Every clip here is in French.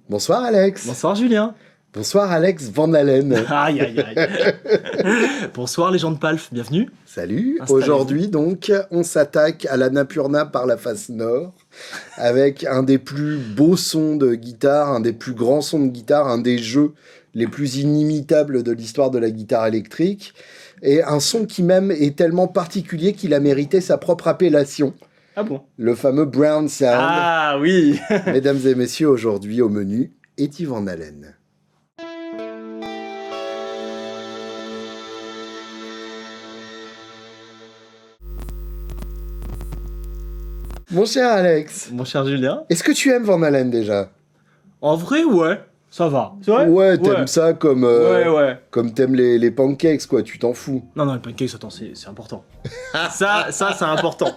Bonsoir Alex. Bonsoir Julien. Bonsoir Alex Van Halen. Aïe aïe aïe. Bonsoir les gens de Palf, bienvenue. Salut. Installez-vous. Aujourd'hui donc, on s'attaque à l'Annapurna par la face nord avec un des plus beaux sons de guitare, un des plus grands sons de guitare, un des jeux les plus inimitables de l'histoire de la guitare électrique et un son qui même est tellement particulier qu'il a mérité sa propre appellation. Ah bon? Le fameux Brown Sound. Ah oui. Mesdames et messieurs, aujourd'hui au menu, Eddie Van Halen. Mon cher Alex, Mon cher Julien. est-ce que tu aimes Van Halen déjà? En vrai, ouais, ça va. C'est vrai? Ouais, t'aimes ça comme, Ouais. comme t'aimes les pancakes, quoi, tu t'en fous. Non, les pancakes, attends, c'est important. ça c'est important.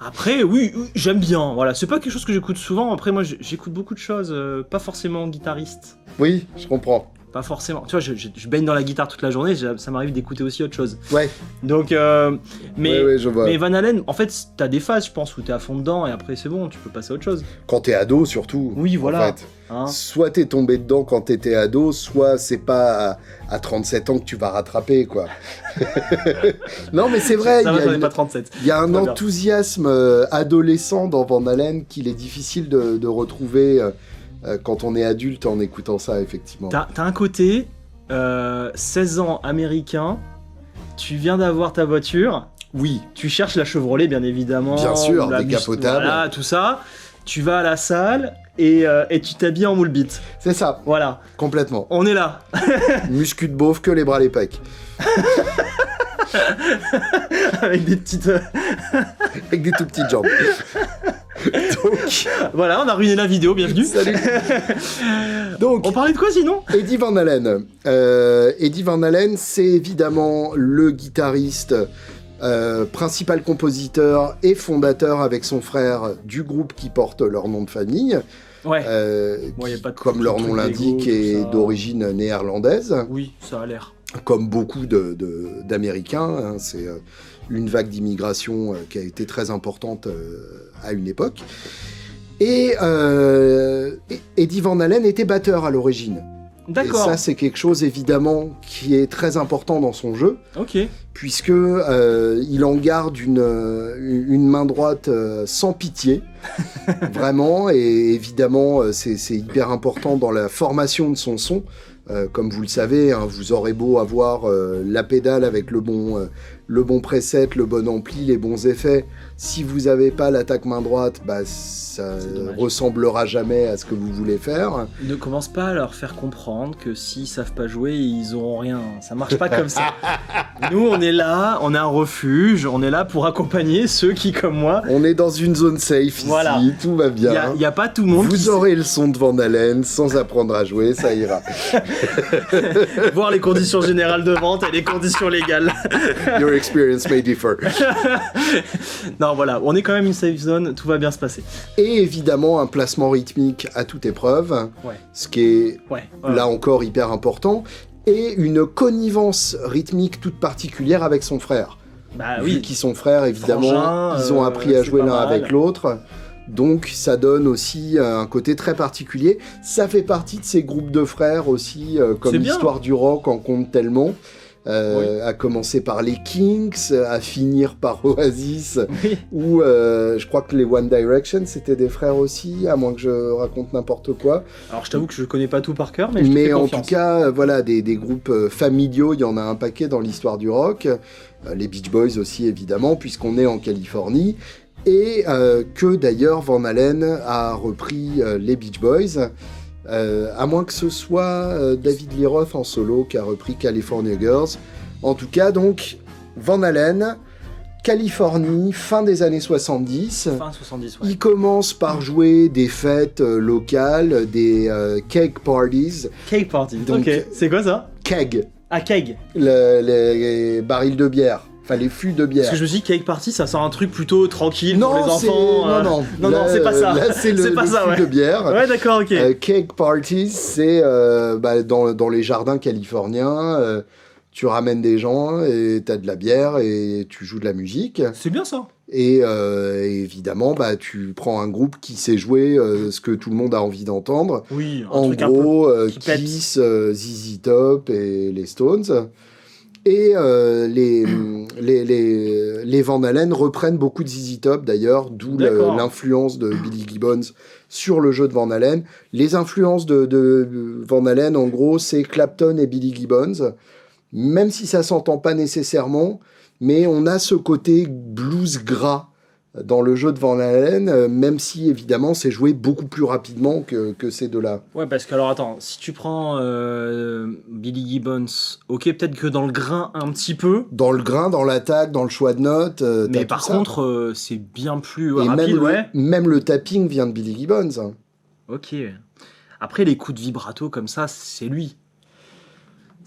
Après, oui, j'aime bien. Voilà, c'est pas quelque chose que j'écoute souvent. Après, moi, j'écoute beaucoup de choses, pas forcément guitariste. Oui, je comprends. Pas forcément. Tu vois, je baigne dans la guitare toute la journée, ça m'arrive d'écouter aussi autre chose. Ouais, Donc, ouais, je vois. mais Van Halen, en fait, t'as des phases, je pense, où t'es à fond dedans et après c'est bon, tu peux passer à autre chose. Quand t'es ado, surtout. Oui, voilà. En fait. Hein. Soit t'es tombé dedans quand t'étais ado, soit c'est pas à 37 ans que tu vas rattraper, quoi. Non, mais c'est vrai, Ça il va, y a j'en ai une- pas 37. il y a un Tout va bien. enthousiasme adolescent dans Van Halen qu'il est difficile de retrouver quand on est adulte en écoutant ça, effectivement. T'as un côté, 16 ans américain, tu viens d'avoir ta voiture, Oui, tu cherches la Chevrolet, bien évidemment. Bien sûr, ou la décapotable. Voilà, tout ça. Tu vas à la salle et tu t'habilles en moule bite. c'est ça, Voilà, complètement. on est là. Muscu de beauf, que les bras les pecs. Avec des petites. Avec des tout petites jambes. Donc, Voilà, on a ruiné la vidéo, bienvenue. salut. Donc, On parlait de quoi sinon? Eddie Van Halen. Eddie Van Halen, c'est évidemment le guitariste, principal compositeur et fondateur avec son frère du groupe qui porte leur nom de famille, Ouais. qui, Y a pas de comme leur truc nom l'indique, d'ego, est tout ça. d'origine néerlandaise, Oui, ça a l'air. comme beaucoup d'Américains. Hein. C'est une vague d'immigration qui a été très importante à une époque. Et Eddie Van Halen était batteur à l'origine. Et D'accord. ça, c'est quelque chose, évidemment, qui est très important dans son jeu, Ok. puisque il en garde une main droite sans pitié, vraiment, et évidemment, c'est hyper important dans la formation de son son. Comme vous le savez, hein, vous aurez beau avoir la pédale avec le bon preset, le bon ampli, les bons effets. Si vous n'avez pas l'attaque main droite, bah, ça C'est dommage. ressemblera jamais à ce que vous voulez faire. Ne commence pas à leur faire comprendre que s'ils savent pas jouer, ils auront rien. Ça marche pas comme ça. Nous, on est là, on a un refuge, on est là pour accompagner ceux qui, comme moi, On est dans une zone safe Voilà. ici, tout va bien. il y a pas tout le monde qui Vous aurez le son de Van Halen sans apprendre à jouer, ça ira. sait voir les conditions générales de vente et les conditions légales. Your experience may differ. Non, voilà, on est quand même une safe zone, tout va bien se passer. Et évidemment, un placement rythmique à toute épreuve, Ouais. ce qui est Ouais. là encore hyper important, et une connivence rythmique toute particulière avec son frère. Bah Vu oui. qu'ils sont frères, évidemment, Frangins, ils ont appris à c'est jouer pas l'un mal. avec l'autre. Donc ça donne aussi un côté très particulier. Ça fait partie de ces groupes de frères aussi, comme C'est bien. l'histoire du rock en compte tellement. Oui. À commencer par les Kinks, à finir par Oasis, Oui. ou je crois que les One Direction c'était des frères aussi, à moins que je raconte n'importe quoi. Alors je t'avoue que je connais pas tout par cœur, mais je te Mais fais en confiance. tout cas, voilà, des groupes familiaux, il y en a un paquet dans l'histoire du rock. Les Beach Boys aussi, évidemment, puisqu'on est en Californie. Et que d'ailleurs Van Halen a repris les Beach Boys, à moins que ce soit David Lee Roth en solo qui a repris California Girls. En tout cas, donc, Van Halen, Californie, fin des années 70. Fin 70, ouais. Il commence par jouer des fêtes locales, des cake parties. Cake party. Donc- Ok. C'est quoi ça? Keg, Ah, keg. les barils de bière, enfin les fûts de bière. Parce que je me dis cake party, ça sent un truc plutôt tranquille Non, pour les c'est- enfants. non, non, Là, c'est pas ça. Là, c'est le, C'est pas le ça, fût ouais. de bière. Ouais, d'accord, ok. Cake parties, c'est dans les jardins californiens. Tu ramènes des gens et t'as de la bière et tu joues de la musique. C'est bien ça. Et évidemment, bah, tu prends un groupe qui sait jouer ce que tout le monde a envie d'entendre. Oui, un En truc gros, un peu qui pète. Kiss, ZZ Top et les Stones. Et les Van Halen reprennent beaucoup de ZZ Top d'ailleurs, d'où D'accord. l'influence de Billy Gibbons sur le jeu de Van Halen. Les influences de Van Halen, en gros, c'est Clapton et Billy Gibbons, même si ça s'entend pas nécessairement, mais on a ce côté blues gras dans le jeu de Van Halen, même si évidemment c'est joué beaucoup plus rapidement que ces deux-là. Ouais, parce que alors attends, si tu prends Billy Gibbons, ok, peut-être que dans le grain un petit peu, Dans le grain, dans l'attaque, dans le choix de notes. mais t'as par tout ça. contre, c'est bien plus Et rapide, ouais. même le tapping vient de Billy Gibbons. Hein. Ok. Après, les coups de vibrato comme ça, c'est lui.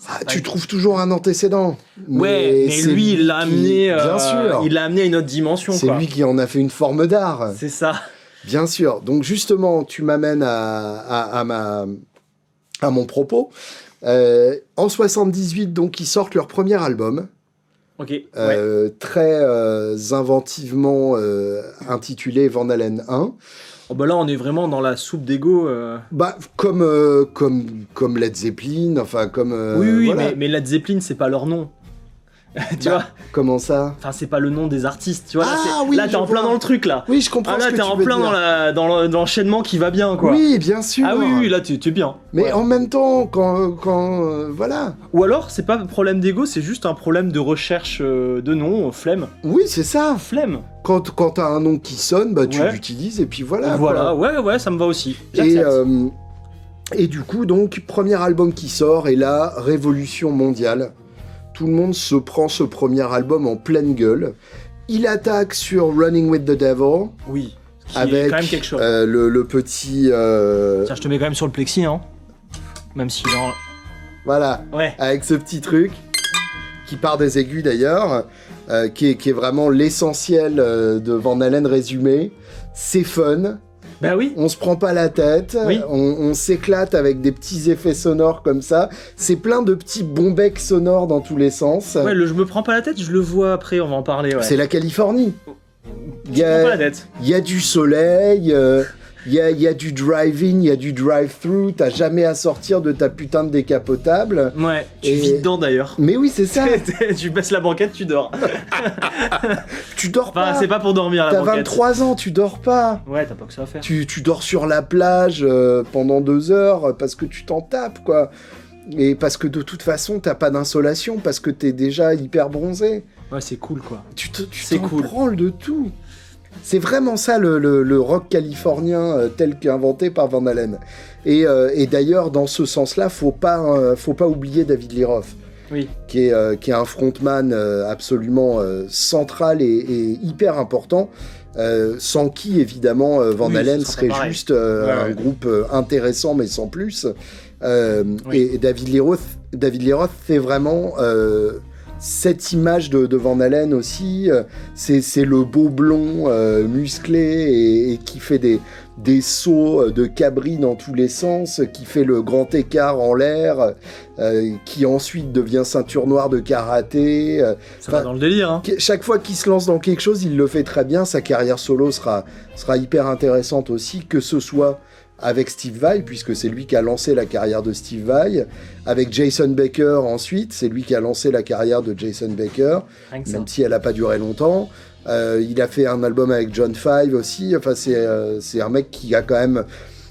Ah, tu trouves toujours un antécédent. Ouais, mais c'est lui, il l'a amené, Bien sûr. il l'a amené à une autre dimension, C'est quoi. lui qui en a fait une forme d'art. C'est ça. Bien sûr. Donc justement, tu m'amènes à mon propos. En 78, donc, ils sortent leur premier album. Ok. Ouais. Très inventivement intitulé Van Halen 1. Oh, bah là, on est vraiment dans la soupe d'ego. Bah, comme Led Zeppelin, enfin comme... Oui, voilà. mais Led Zeppelin, c'est pas leur nom. Tu vois? Comment ça? Enfin, c'est pas le nom des artistes, tu vois? Là, Ah, oui, là t'es je en plein vois. dans le truc, là. Oui, je comprends Ah, là, ce que t'es tu en veux plein dire. dans l'enchaînement qui va bien, quoi. Oui, bien sûr. Ah oui, là, t'es bien. Mais Ouais. en même temps, quand voilà. Ou alors, c'est pas un problème d'ego, c'est juste un problème de recherche de nom, flemme. Oui, c'est ça. Flemme. Quand t'as un nom qui sonne, bah tu Ouais. l'utilises et puis voilà. Voilà, quoi. ouais, ça me va aussi. Et, J'accepte. et du coup, donc, premier album qui sort, et là, révolution mondiale. Tout le monde se prend ce premier album en pleine gueule. Il attaque sur Running with the Devil, Oui. Qui est avec quand même quelque chose. le petit... Tiens, je te mets quand même sur le plexi, hein. Même si dans... voilà, Ouais. avec ce petit truc, qui part des aigus d'ailleurs, qui est vraiment l'essentiel de Van Halen résumé. C'est fun. Bah oui. On se prend pas la tête, Oui. on s'éclate avec des petits effets sonores comme ça. C'est plein de petits bombecs sonores dans tous les sens. Ouais, je me prends pas la tête, je le vois après, on va en parler, ouais. C'est la Californie. Il Je y me prends pas la a, tête. il y a du soleil, il y a du drive-in, il y a du drive-through. T'as jamais à sortir de ta putain de décapotable. Ouais, tu Et- vis dedans d'ailleurs. Mais oui, c'est ça. Tu baisses la banquette, tu dors. Tu dors Enfin, pas. c'est pas pour dormir la T'as banquette. 23 ans, tu dors pas. Ouais, t'as pas que ça à faire. Tu dors sur la plage pendant 2 heures parce que tu t'en tapes, quoi. Et parce que de toute façon, t'as pas d'insolation, parce que t'es déjà hyper bronzé. Ouais, c'est cool, quoi. Tu C'est t'en cool. branles de tout. C'est vraiment ça le rock californien tel qu'inventé par Van Halen. Et d'ailleurs, dans ce sens-là, faut pas oublier David Lee Roth, Oui. qui est un frontman absolument central et hyper important, sans qui, évidemment, Van Oui, Halen ce serait serait pas pareil. juste Ouais, un ouais. groupe intéressant, mais sans plus. Oui. Et David Lee Roth fait vraiment cette image de Van Halen aussi. C'est le beau blond musclé et qui fait des sauts de cabri dans tous les sens, qui fait le grand écart en l'air, qui ensuite devient ceinture noire de karaté. Ça va dans le délire, hein. Chaque fois qu'il se lance dans quelque chose, il le fait très bien. Sa carrière solo sera hyper intéressante aussi, que ce soit avec Steve Vai, puisque c'est lui qui a lancé la carrière de Steve Vai, avec Jason Baker ensuite, c'est lui qui a lancé la carrière de Jason Baker, Rien que ça. même si elle n'a pas duré longtemps. Il a fait un album avec John Five aussi. Enfin, c'est un mec qui a quand même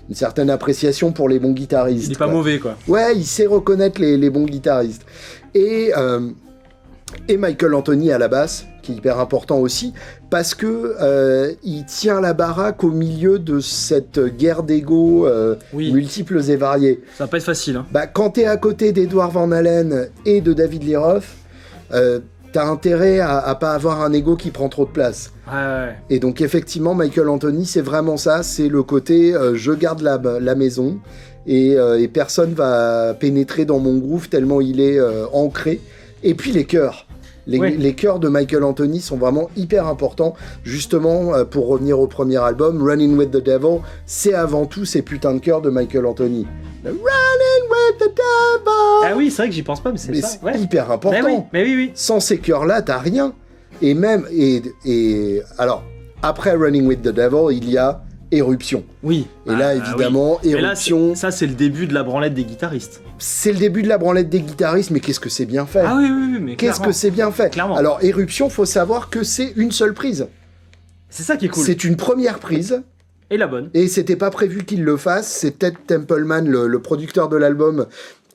une certaine appréciation pour les bons guitaristes. Il est pas quoi. mauvais, quoi. Ouais, il sait reconnaître les bons guitaristes. Et Michael Anthony à la basse, qui est hyper important aussi, parce que il tient la baraque au milieu de cette guerre d'ego Oui. multiples et variées. Ça va pas être facile, hein. Bah, quand t'es à côté d'Edward Van Halen et de David Lee Roth, t'as intérêt à pas avoir un ego qui prend trop de place. Ouais. Et donc effectivement, Michael Anthony, c'est vraiment ça, c'est le côté je garde la maison et personne va pénétrer dans mon groove tellement il est ancré. Et puis les chœurs. Les chœurs de Michael Anthony sont vraiment hyper importants. Justement, pour revenir au premier album, Running with the Devil, c'est avant tout ces putains de chœurs de Michael Anthony. Le Running with the Devil. Ah oui, c'est vrai que j'y pense pas, mais c'est Mais ça. c'est Ouais. hyper important. Mais oui. Sans ces chœurs-là, t'as rien. Et même, alors, après Running with the Devil, il y a Éruption. Oui. Et là, évidemment, oui. Éruption... Là, ça, c'est le début de la branlette des guitaristes. C'est le début de la branlette des guitaristes, mais qu'est-ce que c'est bien fait. Ah oui, mais qu'est-ce que c'est bien fait. Clairement. Alors, Éruption, faut savoir que c'est une seule prise. C'est ça qui est cool. C'est une première prise. Et la bonne. Et c'était pas prévu qu'il le fasse. C'est Ted Templeman, le producteur de l'album,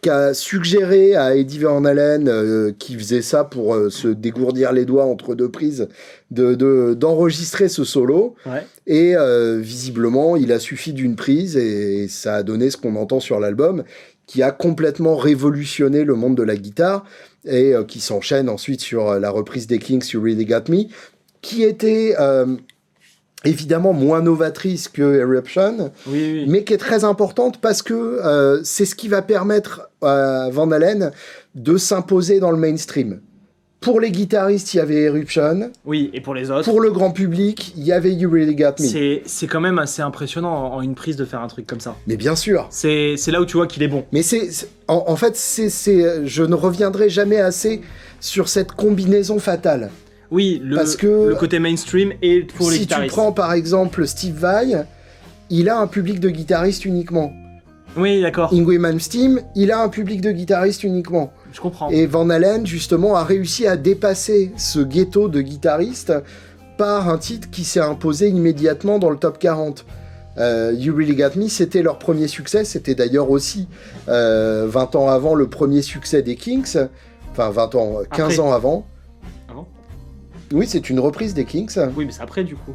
qui a suggéré à Eddie Van Halen, qui faisait ça pour se dégourdir les doigts entre deux prises, d'enregistrer ce solo. Ouais. Et visiblement, il a suffi d'une prise et ça a donné ce qu'on entend sur l'album, qui a complètement révolutionné le monde de la guitare et qui s'enchaîne ensuite sur la reprise des Kinks, You Really Got Me, qui était évidemment moins novatrice que Eruption, oui. mais qui est très importante parce que c'est ce qui va permettre à Van Halen de s'imposer dans le mainstream. Pour les guitaristes, il y avait Eruption. Oui, et pour les autres. Pour le grand public, il y avait You Really Got Me. C'est quand même assez impressionnant en une prise de faire un truc comme ça. Mais bien sûr. C'est là où tu vois qu'il est bon. Mais en fait, je ne reviendrai jamais assez sur cette combinaison fatale. Oui, parce que le côté mainstream et pour les guitaristes. Si tu prends par exemple Steve Vai, il a un public de guitaristes uniquement. Oui, d'accord. Yngwie Malmsteen, il a un public de guitaristes uniquement. Je comprends. Et Van Halen, justement, a réussi à dépasser ce ghetto de guitaristes par un titre qui s'est imposé immédiatement dans le top 40. You Really Got Me, c'était leur premier succès. C'était d'ailleurs aussi 20 ans avant le premier succès des Kinks. Enfin, 20 ans, 15 après. Ans avant. Avant ? Oui, c'est une reprise des Kinks. Oui, mais c'est après, du coup.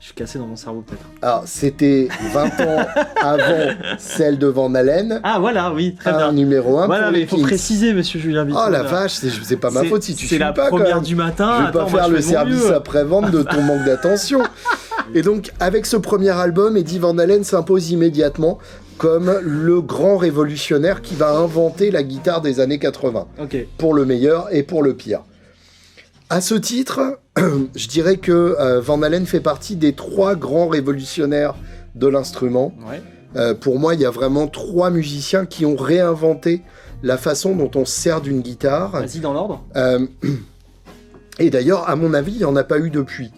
Je suis cassé dans mon cerveau, peut-être. Alors, c'était 20 ans avant celle de Van Halen. Ah, voilà, oui, très bien. Numéro 1 voilà, pour mais les il faut Kinks. préciser, monsieur Julien Bitton. Oh la vache, c'est pas ma faute si tu suis pas. C'est la première du matin. Je vais pas faire le service après-vente de ton manque d'attention. Et donc, avec ce premier album, Eddie Van Halen s'impose immédiatement comme le grand révolutionnaire qui va inventer la guitare des années 80. Ok. Pour le meilleur et pour le pire. À ce titre, je dirais que Van Halen fait partie des 3 grands révolutionnaires de l'instrument. Ouais. Pour moi, il y a vraiment 3 musiciens qui ont réinventé la façon dont on se sert d'une guitare. Vas-y, dans l'ordre. Et d'ailleurs, à mon avis, il n'y en a pas eu depuis.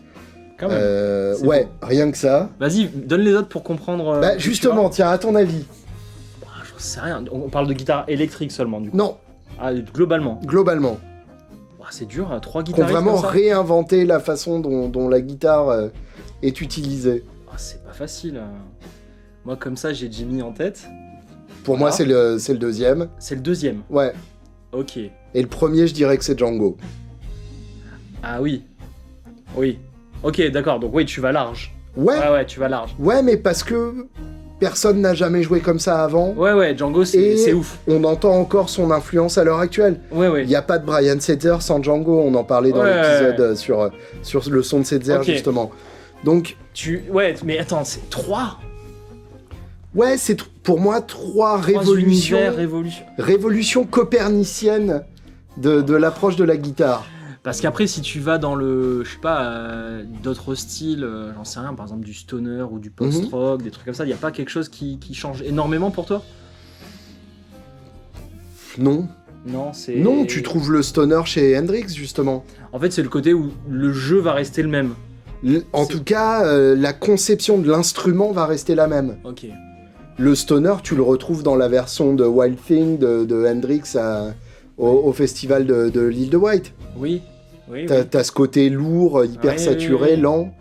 Quand même. Ouais, beau. Rien que ça. Vas-y, donne les autres pour comprendre. Justement, tiens, à ton avis. J'en sais rien. On parle de guitare électrique seulement, du coup. Non. Ah, globalement. Globalement. C'est dur, 3 Qui ont guitaristes vraiment comme ça. réinventé la façon dont la guitare est utilisée. C'est pas facile. Moi, comme ça, j'ai Jimmy en tête. Pour moi, c'est le deuxième. C'est le deuxième. Ouais. Ok. Et le premier, je dirais que c'est Django. Ah oui. Oui. Ok, d'accord. Donc oui, tu vas large. Ouais, tu vas large. Ouais, mais parce que personne n'a jamais joué comme ça avant. Ouais, Django, c'est ouf. On entend encore son influence à l'heure actuelle. Ouais. Il n'y a pas de Brian Setzer sans Django. On en parlait dans l'épisode sur le son de Setzer, justement. Donc... Ouais, mais attends, c'est 3 ? Ouais, c'est pour moi 3 révolutions coperniciennes de l'approche de la guitare. Parce qu'après, si tu vas dans le, je sais pas, d'autres styles, j'en sais rien, par exemple du stoner ou du post-rock, des trucs comme ça, il n'y a pas quelque chose qui change énormément pour toi ? Non. Non, tu trouves le stoner chez Hendrix, justement. En fait, c'est le côté où le jeu va rester le même. En tout cas, la conception de l'instrument va rester la même. Ok. Le stoner, tu le retrouves dans la version de Wild Thing de Hendrix au festival de l'île de Wight. Oui. T'as ce côté lourd, hyper saturé, lent.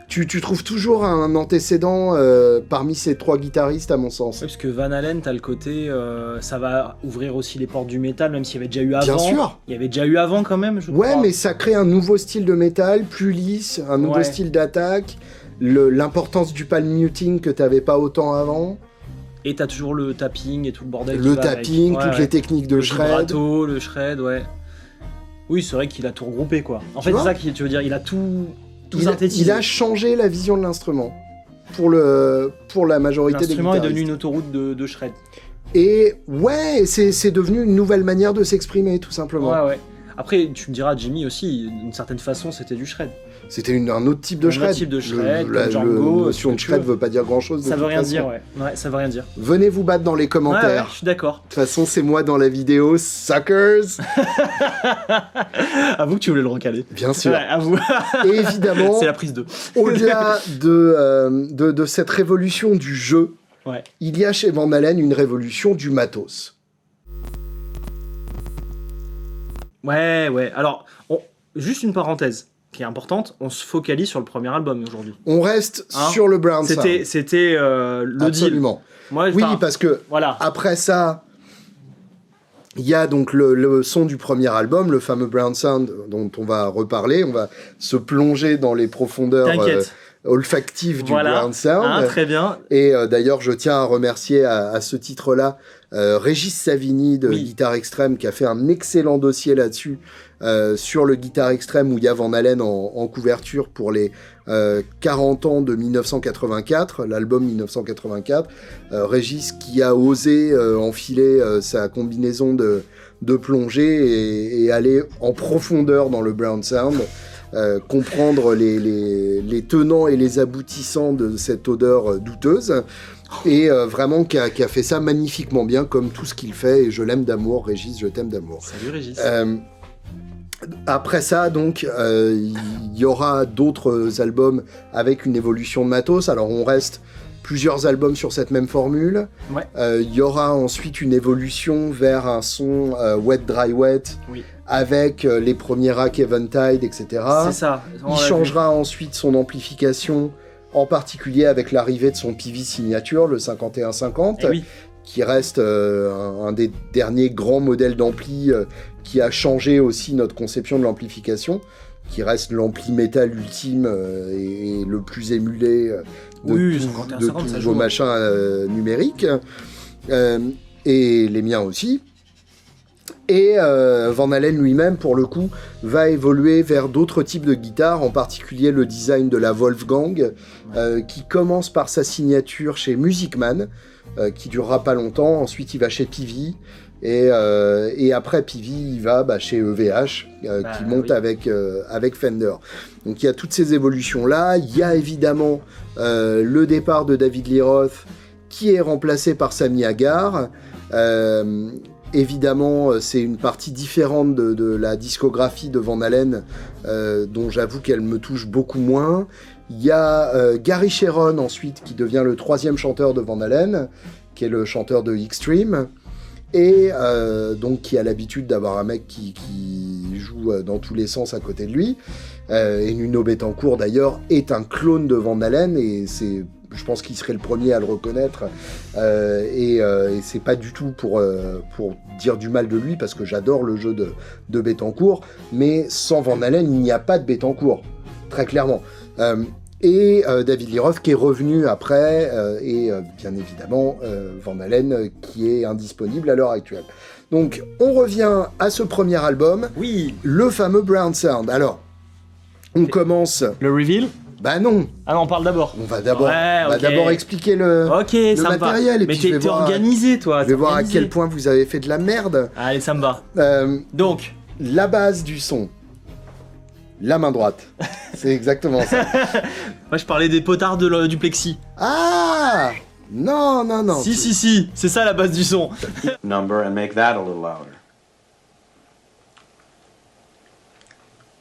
Tu trouves toujours un antécédent parmi ces 3 guitaristes, à mon sens. Oui, parce que Van Halen, t'as le côté... ça va ouvrir aussi les portes du métal, même s'il y avait déjà eu avant. Bien sûr. Il y avait déjà eu avant, quand même, je crois. Ouais, mais ça crée un nouveau style de métal, plus lisse, un nouveau style d'attaque, l'importance du palm muting que t'avais pas autant avant. Et t'as toujours le tapping et tout le bordel. Le tapping, toutes les techniques de shred. Le vibrato, le shred, ouais. Oui, c'est vrai qu'il a tout regroupé, quoi. En fait, c'est ça que tu veux dire, il a tout synthétisé. Il a changé la vision de l'instrument pour la majorité des guitaristes. L'instrument est devenu une autoroute de shred. Et ouais, c'est devenu une nouvelle manière de s'exprimer, tout simplement. Ouais. Après, tu me diras, Jimmy aussi, d'une certaine façon, c'était du shred. C'était un autre type de shred. Un autre type de shred, comme Django, La notion de shred veut pas dire grand-chose. Ça veut rien dire, ouais. Ouais, ça veut rien dire. Venez vous battre dans les commentaires. Ouais, je suis d'accord. De toute façon, c'est moi dans la vidéo, suckers. Avoue que tu voulais le recaler. Bien sûr. Ouais, avoue. Et évidemment, c'est la prise 2. au-delà de cette révolution du jeu, Ouais. il y a chez Van Halen une révolution du matos. Ouais. Alors, juste une parenthèse qui est importante, on se focalise sur le premier album aujourd'hui. On reste sur le Brown Sound. C'était le Absolument. deal. Moi, oui, parce que voilà. après ça, il y a donc le son du premier album, le fameux Brown Sound dont on va reparler. On va se plonger dans les profondeurs olfactives du Brown Sound. Très bien. Et d'ailleurs, je tiens à remercier à ce titre-là Régis Savini de Guitare Extrême qui a fait un excellent dossier là-dessus sur le Guitare Extrême où il y a Van Halen en couverture pour les 40 ans de 1984, l'album 1984. Régis qui a osé enfiler sa combinaison de plongée et aller en profondeur dans le Brown Sound. Comprendre les tenants et les aboutissants de cette odeur douteuse et vraiment qui a fait ça magnifiquement bien comme tout ce qu'il fait et je l'aime d'amour. Régis, je t'aime d'amour. Salut Régis. Après ça donc il y aura d'autres albums avec une évolution de matos. Alors on reste plusieurs albums sur cette même formule. Il y aura ensuite une évolution vers un son wet dry wet. Oui. Avec les premiers racks Eventide, etc. C'est ça. Il changera ensuite son amplification, en particulier avec l'arrivée de son PV signature, le 5150, qui reste un des derniers grands modèles d'ampli qui a changé aussi notre conception de l'amplification, qui reste l'ampli métal ultime et le plus émulé de tous vos machins numériques, et les miens aussi. Et Van Halen lui-même, pour le coup, va évoluer vers d'autres types de guitares, en particulier le design de la Wolfgang, qui commence par sa signature chez Music Man, qui durera pas longtemps. Ensuite, il va chez Peavey, et après Peavey, il va chez EVH, qui monte avec Fender. Donc il y a toutes ces évolutions-là. Il y a évidemment le départ de David Lee Roth, qui est remplacé par Sammy Hagar. Évidemment, c'est une partie différente de la discographie de Van Halen, dont j'avoue qu'elle me touche beaucoup moins. Il y a Gary Sharon ensuite, qui devient le troisième chanteur de Van Halen, qui est le chanteur de Extreme, et donc qui a l'habitude d'avoir un mec qui joue dans tous les sens à côté de lui. Et Nuno Bettencourt, d'ailleurs, est un clone de Van Halen, et je pense qu'il serait le premier à le reconnaître, et c'est pas du tout pour dire du mal de lui, parce que j'adore le jeu de Bettencourt, mais sans Van Halen, il n'y a pas de Bettencourt, très clairement. Et David Lee Roth qui est revenu après, et bien évidemment Van Halen qui est indisponible à l'heure actuelle. Donc on revient à ce premier album, le fameux Brown Sound. Alors, on commence... Le reveal ? Bah non. Ah non, on parle d'abord. On va d'abord expliquer le matériel. Et mais puis t'es organisé, toi. Je vais voir à quel point vous avez fait de la merde. Allez, ça me va. Donc, la base du son. La main droite. C'est exactement ça. Moi, je parlais des potards du plexi. Ah non. Si. C'est ça la base du son. Number and make that a little louder.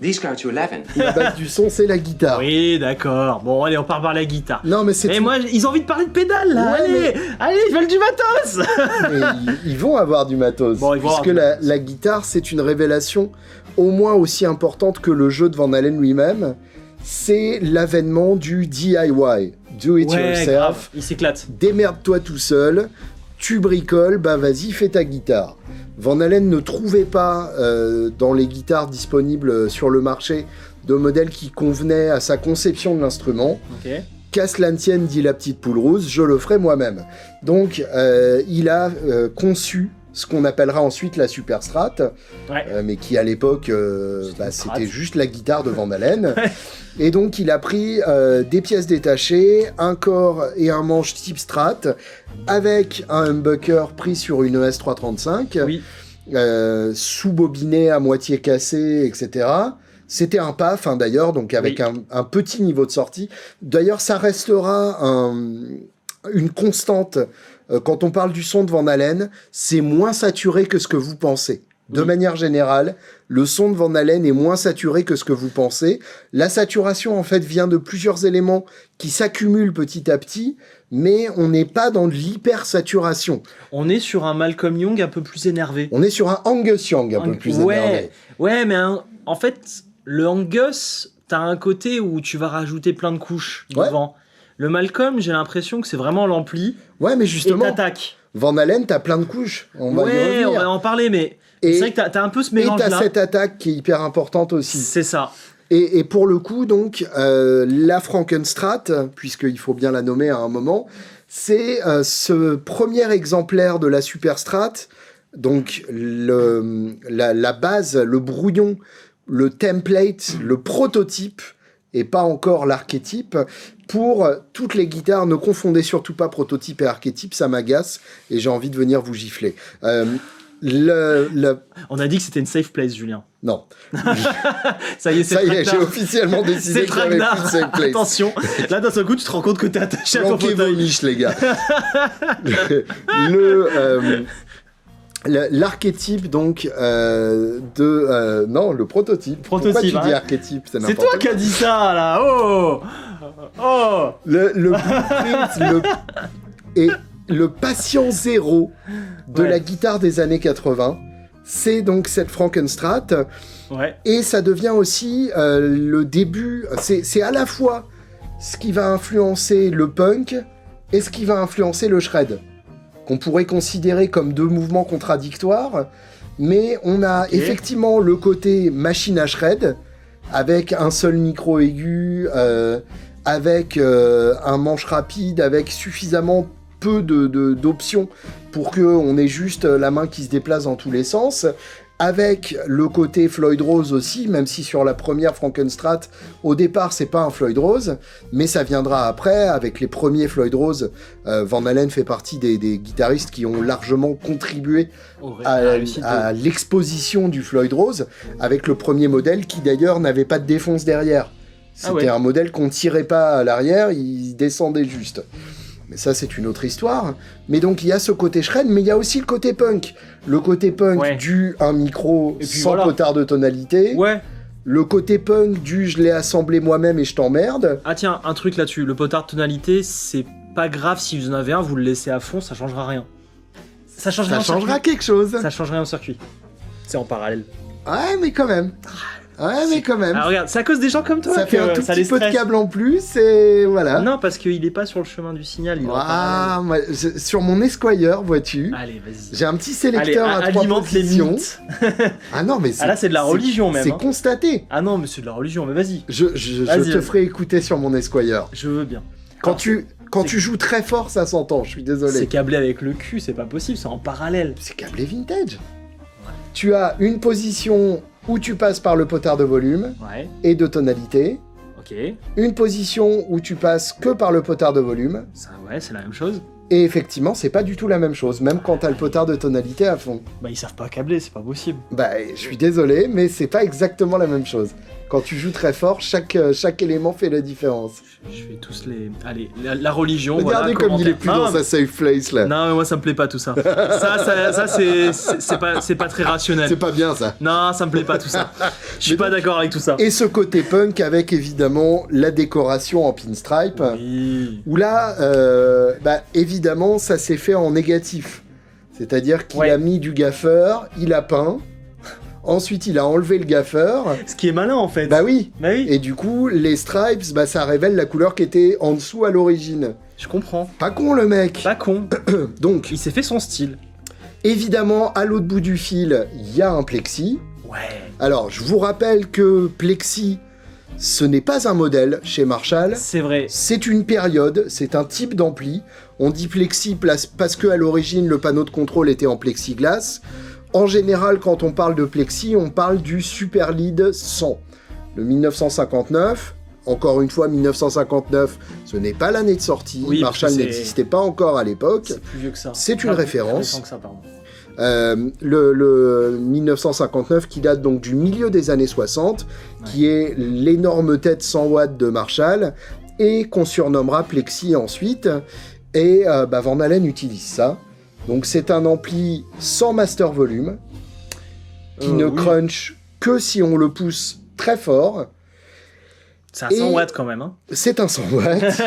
These go to 11. La base du son, c'est la guitare. Oui, d'accord. Bon, allez, on part par la guitare. Non, mais c'est. Mais moi, ils ont envie de parler de pédales, là. Ouais, allez, ils veulent du matos. Mais ils vont avoir du matos. Bon, puisque la guitare, c'est une révélation au moins aussi importante que le jeu de Van Halen lui-même. C'est l'avènement du DIY, do it yourself. Grave. Il s'éclate. Démerde-toi tout seul. Tu bricoles, bah vas-y, fais ta guitare. Van Halen ne trouvait pas dans les guitares disponibles sur le marché de modèles qui convenaient à sa conception de l'instrument. Qu'à cela ne tienne, dit la petite poule rousse, je le ferai moi-même. Donc il a conçu ce qu'on appellera ensuite la Super Strat, mais qui à l'époque c'était juste la guitare de Van Halen. Et donc il a pris des pièces détachées, un corps et un manche type Strat, avec un humbucker pris sur une ES335, sous-bobiné à moitié cassé, etc. C'était un PAF, hein, d'ailleurs, donc avec un petit niveau de sortie. D'ailleurs, ça restera une constante. Quand on parle du son de Van Halen, c'est moins saturé que ce que vous pensez. De manière générale, le son de Van Halen est moins saturé que ce que vous pensez. La saturation, en fait, vient de plusieurs éléments qui s'accumulent petit à petit, mais on n'est pas dans de l'hyper-saturation. On est sur un Malcolm Young un peu plus énervé. On est sur un Angus Young un peu plus énervé. Ouais, mais en fait, le Angus, t'as un côté où tu vas rajouter plein de couches devant. Le Malcolm, j'ai l'impression que c'est vraiment l'ampli. Ouais, mais justement, et t'attaques. Van Halen, t'as plein de couches. On va y revenir. On va en parler, mais c'est vrai que t'as un peu ce mélange-là. Et t'as cette attaque qui est hyper importante aussi. C'est ça. Et pour le coup, donc, la Frankenstrat, puisqu'il faut bien la nommer à un moment, c'est ce premier exemplaire de la Superstrat, donc la base, le brouillon, le template, le prototype, et pas encore l'archétype, pour toutes les guitares. Ne confondez surtout pas prototype et archétype, ça m'agace, et j'ai envie de venir vous gifler. On a dit que c'était une safe place, Julien. Non. Ça y est, j'ai officiellement décidé qu'il n'y avait plus de safe place. Attention, là d'un seul coup, tu te rends compte que t'es attaché à ton fauteuil. Planquez vos niches, les gars. L'archétype, donc, non, le prototype. Pourquoi tu dis archétype? C'est toi qui as dit ça, là. Oh. Le blueprint, et le patient zéro de la guitare des années 80, c'est donc cette Frankenstrat. Ouais. Et ça devient aussi le début. C'est à la fois ce qui va influencer le punk et ce qui va influencer le shred, qu'on pourrait considérer comme deux mouvements contradictoires, mais on a effectivement le côté machine à shred, avec un seul micro aigu, avec un manche rapide, avec suffisamment peu d'options pour qu'on ait juste la main qui se déplace dans tous les sens, avec le côté Floyd Rose aussi, même si sur la première Frankenstrat, au départ, c'est pas un Floyd Rose, mais ça viendra après, avec les premiers Floyd Rose. Van Halen fait partie des guitaristes qui ont largement contribué à l'exposition du Floyd Rose, avec le premier modèle qui d'ailleurs n'avait pas de défonce derrière. C'était un modèle qu'on tirait pas à l'arrière, il descendait juste. Mais ça, c'est une autre histoire. Mais donc, il y a ce côté shred, mais il y a aussi le côté punk. Le côté punk du un micro sans potard de tonalité. Ouais. Le côté punk du je l'ai assemblé moi-même et je t'emmerde. Ah tiens, un truc là-dessus. Le potard de tonalité, c'est pas grave si vous en avez un, vous le laissez à fond, ça changera rien. Ça changera quelque chose. Ça change rien au circuit. C'est en parallèle. Ouais, mais quand même. Mais quand même. Alors regarde, c'est à cause des gens comme toi ça que fait un tout ça petit les peu de stresse. câble en plus et voilà. Non, parce qu'il est pas sur le chemin du signal. Il est en moi, sur mon Esquire, vois-tu. Allez, vas-y. J'ai un petit sélecteur à 3 positions. Les ah non, mais là, c'est de la religion même. C'est constaté. Ah non, mais c'est de la religion, mais vas-y. Je te ferai écouter sur mon Esquire. Je veux bien. Quand tu joues très fort, ça s'entend, je suis désolé. C'est câblé avec le cul, c'est pas possible, c'est en parallèle. C'est câblé vintage. Ouais. Tu as une position où tu passes par le potard de volume et de tonalité. Ok. Une position où tu passes que par le potard de volume. Ça, c'est la même chose. Et effectivement, c'est pas du tout la même chose, même quand t'as le potard de tonalité à fond. Bah, ils savent pas câbler, c'est pas possible. Bah, je suis désolé, mais c'est pas exactement la même chose. Quand tu joues très fort, chaque élément fait la différence. Je vais tous les... Allez, la religion, regardez comme il est plus dans sa safe place, là. Non, mais moi, ça me plaît pas, tout ça. ça c'est pas très rationnel. C'est pas bien, ça. Non, ça me plaît pas, tout ça. Je suis pas d'accord avec tout ça. Et ce côté punk avec, évidemment, la décoration en pinstripe. Oui. Où là, évidemment, ça s'est fait en négatif. C'est-à-dire qu'il a mis du gaffeur, il a peint... Ensuite, il a enlevé le gaffeur. Ce qui est malin, en fait. Bah oui. Et du coup, les stripes, ça révèle la couleur qui était en dessous à l'origine. Je comprends. Pas con, le mec. Pas con. Donc, il s'est fait son style. Évidemment, à l'autre bout du fil, il y a un plexi. Ouais. Alors, je vous rappelle que plexi, ce n'est pas un modèle chez Marshall. C'est vrai. C'est une période, c'est un type d'ampli. On dit plexi parce que à l'origine, le panneau de contrôle était en plexiglas. En général, quand on parle de plexi, on parle du Super Lead 100. Le 1959, encore une fois, 1959, ce n'est pas l'année de sortie. Marshall n'existait pas encore à l'époque. C'est plus vieux que ça. C'est une référence. Que ça, pardon. Le 1959 qui date donc du milieu des années 60, qui est l'énorme tête 100 watts de Marshall, et qu'on surnommera Plexi ensuite. Et Van Halen utilise ça. Donc c'est un ampli sans master volume, qui ne crunch que si on le pousse très fort. C'est un 100 watts quand même. Hein. C'est un 100 watts.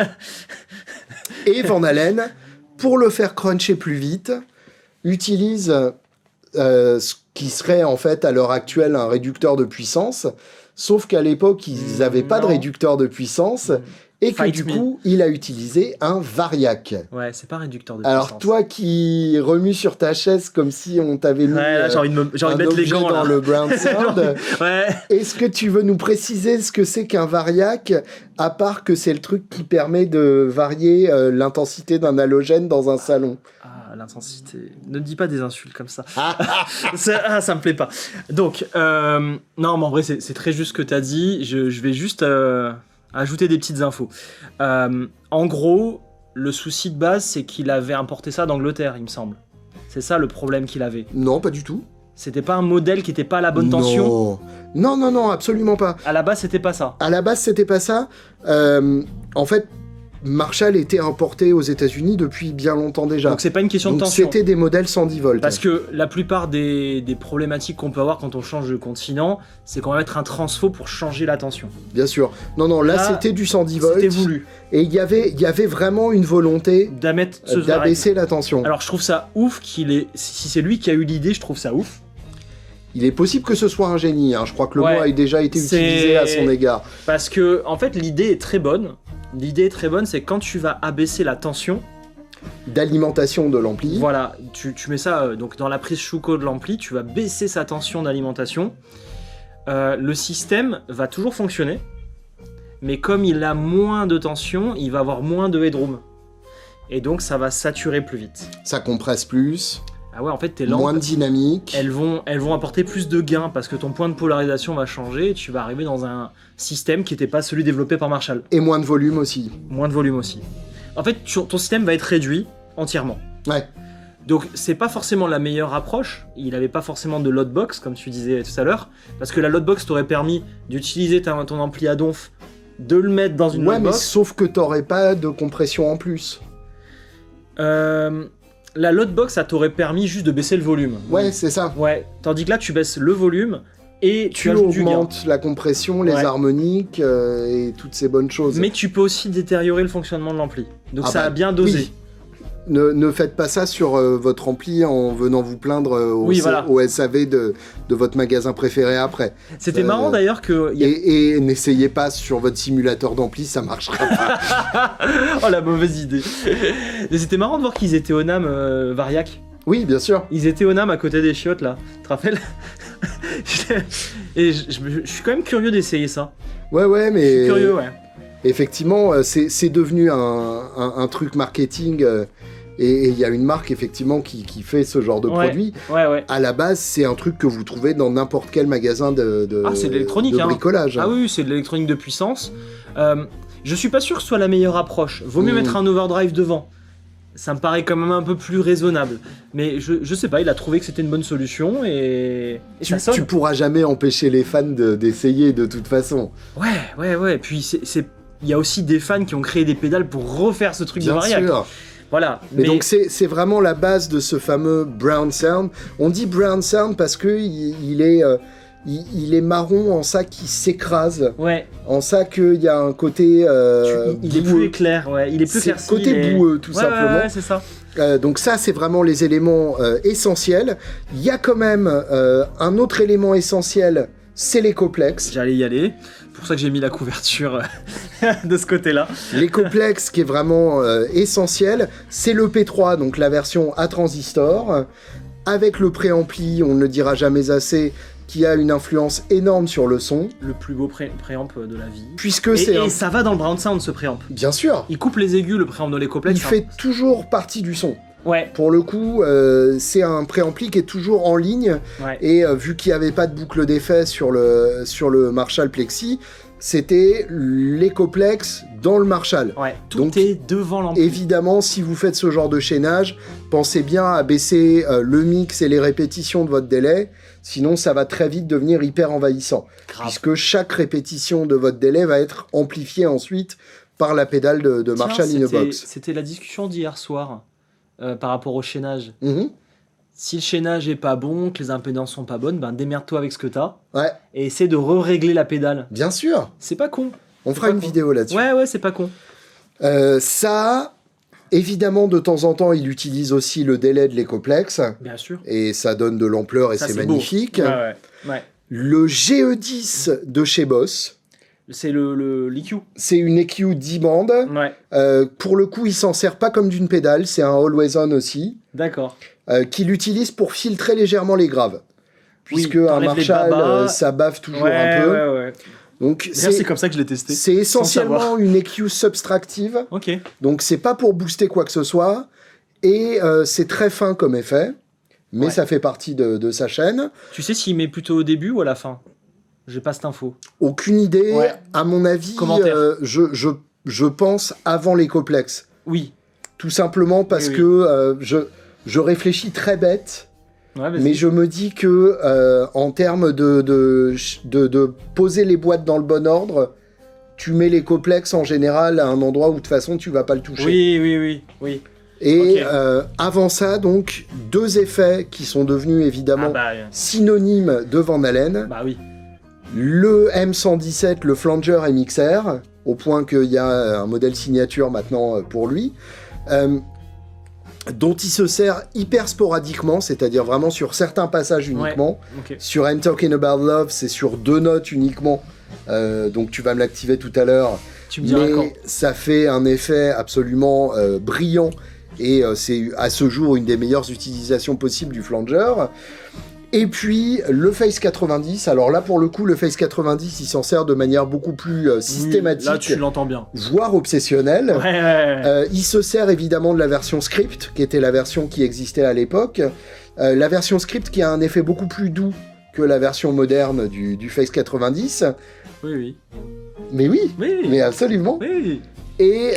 Et Van Halen, pour le faire cruncher plus vite, utilise ce qui serait en fait à l'heure actuelle un réducteur de puissance, sauf qu'à l'époque ils n'avaient pas de réducteur de puissance et que du coup il a utilisé un variac. Ouais, c'est pas réducteur de Alors puissance. toi qui remues sur ta chaise comme si on t'avait mis là, j'ai envie de mettre les gants dans là. le brown sound. Ouais. Est-ce que tu veux nous préciser ce que c'est qu'un variac, à part que c'est le truc qui permet de varier l'intensité d'un halogène dans un salon? Ah, l'intensité. Ne dis pas des insultes comme ça. Ça me plaît pas. Donc, non, mais en vrai, c'est très juste ce que t'as dit. Je vais juste ajouter des petites infos. En gros, le souci de base, c'est qu'il avait importé ça d'Angleterre, il me semble. C'est ça le problème qu'il avait. Non, pas du tout. C'était pas un modèle qui était pas à la bonne tension. Non, absolument pas. À la base, c'était pas ça. À la base, c'était pas ça. En fait, Marshall était importé aux États-Unis depuis bien longtemps déjà. Donc c'est pas une question Donc de tension. c'était des modèles 110 volts. Parce que la plupart des problématiques qu'on peut avoir quand on change de continent, c'est qu'on va mettre un transfo pour changer la tension. Bien sûr. Non, là c'était du 110 volts. C'était voulu. Et il y avait vraiment une volonté d'abaisser la tension. Alors je trouve ça ouf qu'il ait... Si c'est lui qui a eu l'idée, je trouve ça ouf. Il est possible que ce soit un génie, hein. Je crois que le mot a déjà été utilisé à son égard. Parce que, en fait, l'idée est très bonne. L'idée est très bonne, c'est quand tu vas abaisser la tension d'alimentation de l'ampli. Voilà, tu mets ça donc dans la prise Schuko de l'ampli, tu vas baisser sa tension d'alimentation. Le système va toujours fonctionner, mais comme il a moins de tension, il va avoir moins de headroom. Et donc ça va saturer plus vite. Ça compresse plus. Ah ouais, en fait, tes lampes, moins de dynamique. Elles vont apporter plus de gains parce que ton point de polarisation va changer et tu vas arriver dans un système qui n'était pas celui développé par Marshall. Et moins de volume aussi. Moins de volume aussi. En fait, ton système va être réduit entièrement. Ouais. Donc, c'est pas forcément la meilleure approche. Il n'avait pas forcément de loadbox, comme tu disais tout à l'heure, parce que la loadbox t'aurait permis d'utiliser ton ampli à donf, de le mettre dans une loadbox. Ouais, mais sauf que t'aurais pas de compression en plus. La loadbox, ça t'aurait permis juste de baisser le volume. Ouais, c'est ça. Ouais, tandis que là, tu baisses le volume et tu augmentes la compression, les harmoniques et toutes ces bonnes choses. Mais tu peux aussi détériorer le fonctionnement de l'ampli. Donc ça a bien dosé. Oui. Ne faites pas ça sur votre ampli en venant vous plaindre au SAV de votre magasin préféré après. C'était marrant d'ailleurs que... Et n'essayez pas sur votre simulateur d'ampli, ça marchera pas. Oh la mauvaise idée. Mais c'était marrant de voir qu'ils étaient au NAM Variac. Oui, bien sûr. Ils étaient au NAM à côté des chiottes là, tu te rappelles? Et je suis quand même curieux d'essayer ça. Ouais, mais... Je suis curieux, ouais. Effectivement, c'est devenu un truc marketing... Et il y a une marque effectivement qui fait ce genre de produit. Ouais. À la base, c'est un truc que vous trouvez dans n'importe quel magasin de c'est de l'électronique, de bricolage. Ah oui, c'est de l'électronique de puissance. Je suis pas sûr que ce soit la meilleure approche. Vaut mieux mettre un overdrive devant. Ça me paraît quand même un peu plus raisonnable. Mais je sais pas, il a trouvé que c'était une bonne solution et ça sonne. Tu pourras jamais empêcher les fans d'essayer de toute façon. Ouais. Puis il y a aussi des fans qui ont créé des pédales pour refaire ce truc de Variac. Bien sûr. Voilà. Mais donc c'est vraiment la base de ce fameux Brown Sound. On dit Brown Sound parce que il est marron en ça qui s'écrase. Ouais. En ça qu'il y a un côté il est plus clair, ouais. Il est plus clair. Côté boueux, tout simplement. Ouais, c'est ça. Donc ça, c'est vraiment les éléments essentiels. Il y a quand même un autre élément essentiel, c'est l'écoplex. J'allais y aller. C'est pour ça que j'ai mis la couverture de ce côté-là. L'écoplex qui est vraiment essentiel, c'est le P3, donc la version à transistor, avec le préampli, on ne le dira jamais assez, qui a une influence énorme sur le son. Le plus beau préamp de la vie. Puisque c'est ça va dans le Brown Sound, ce préamp. Bien sûr. Il coupe les aigus, le préamp de l'écoplex. Il fait toujours partie du son. Ouais. Pour le coup, c'est un préampli qui est toujours en ligne. Ouais. Et vu qu'il n'y avait pas de boucle d'effet sur le Marshall Plexi, c'était l'Ecoplex dans le Marshall. Ouais, tout Donc, est devant l'ampli. Évidemment, si vous faites ce genre de chaînage, pensez bien à baisser le mix et les répétitions de votre délai, sinon ça va très vite devenir hyper envahissant. Grave. Puisque chaque répétition de votre délai va être amplifiée ensuite par la pédale de Marshall Tiens, Innobox. C'était la discussion d'hier soir par rapport au chaînage. Mhm. Si le chaînage est pas bon, que les impédances sont pas bonnes, ben démerde-toi avec ce que t'as Ouais, et essaie de régler la pédale. bien sûr. C'est pas con. On C'est fera pas une con. vidéo là-dessus. Ouais, c'est pas con. Ça, évidemment, de temps en temps, il utilise aussi le délai de l'Ecoplex. Bien sûr. Et ça donne de l'ampleur et Ça, c'est beau. magnifique. Ouais. Le GE10 de chez Boss, C'est l'EQ. c'est une EQ 10 bandes. Ouais. Pour le coup, il s'en sert pas comme d'une pédale, c'est un Always On aussi, D'accord. qu'il utilise pour filtrer légèrement les graves. Puisque Oui, un t'enlèves les Marshall, babas. ça baffe toujours un peu. Ouais. Donc D'ailleurs, c'est comme ça que je l'ai testé. c'est essentiellement une EQ subtractive. Ok. Donc c'est pas pour booster quoi que ce soit. Et c'est très fin comme effet. Mais Ouais. ça fait partie de sa chaîne. Tu sais s'il met plutôt au début ou à la fin? J'ai pas cette info. Aucune idée. Ouais. À mon avis, Commentaire. je pense avant l'Ecoplex. Oui. Tout simplement parce Oui. que je réfléchis très bête. Ouais, vas-y. Mais je me dis que en termes de poser les boîtes dans le bon ordre, tu mets l'Ecoplex en général à un endroit où de toute façon tu vas pas le toucher. Oui. Et Ok. avant ça, donc, deux effets qui sont devenus évidemment synonymes de Van Halen. Bah oui. Le M117, le Flanger MXR, au point qu'il y a un modèle signature maintenant pour lui, dont il se sert hyper sporadiquement, c'est-à-dire vraiment sur certains passages uniquement. Ok. Sur I'm Talking About Love, c'est sur 2 notes uniquement, donc tu vas me l'activer tout à l'heure. Tu me diras quand. Mais ça fait un effet absolument brillant, et c'est à ce jour une des meilleures utilisations possibles du flanger. Et puis le Face 90, alors là pour le coup le Face 90 il s'en sert de manière beaucoup plus systématique, Là, tu l'entends bien. voire obsessionnelle. Ouais. Il se sert évidemment de la version script, qui était la version qui existait à l'époque. La version script qui a un effet beaucoup plus doux que la version moderne du Face 90. Oui. Mais oui, mais absolument. Oui. Et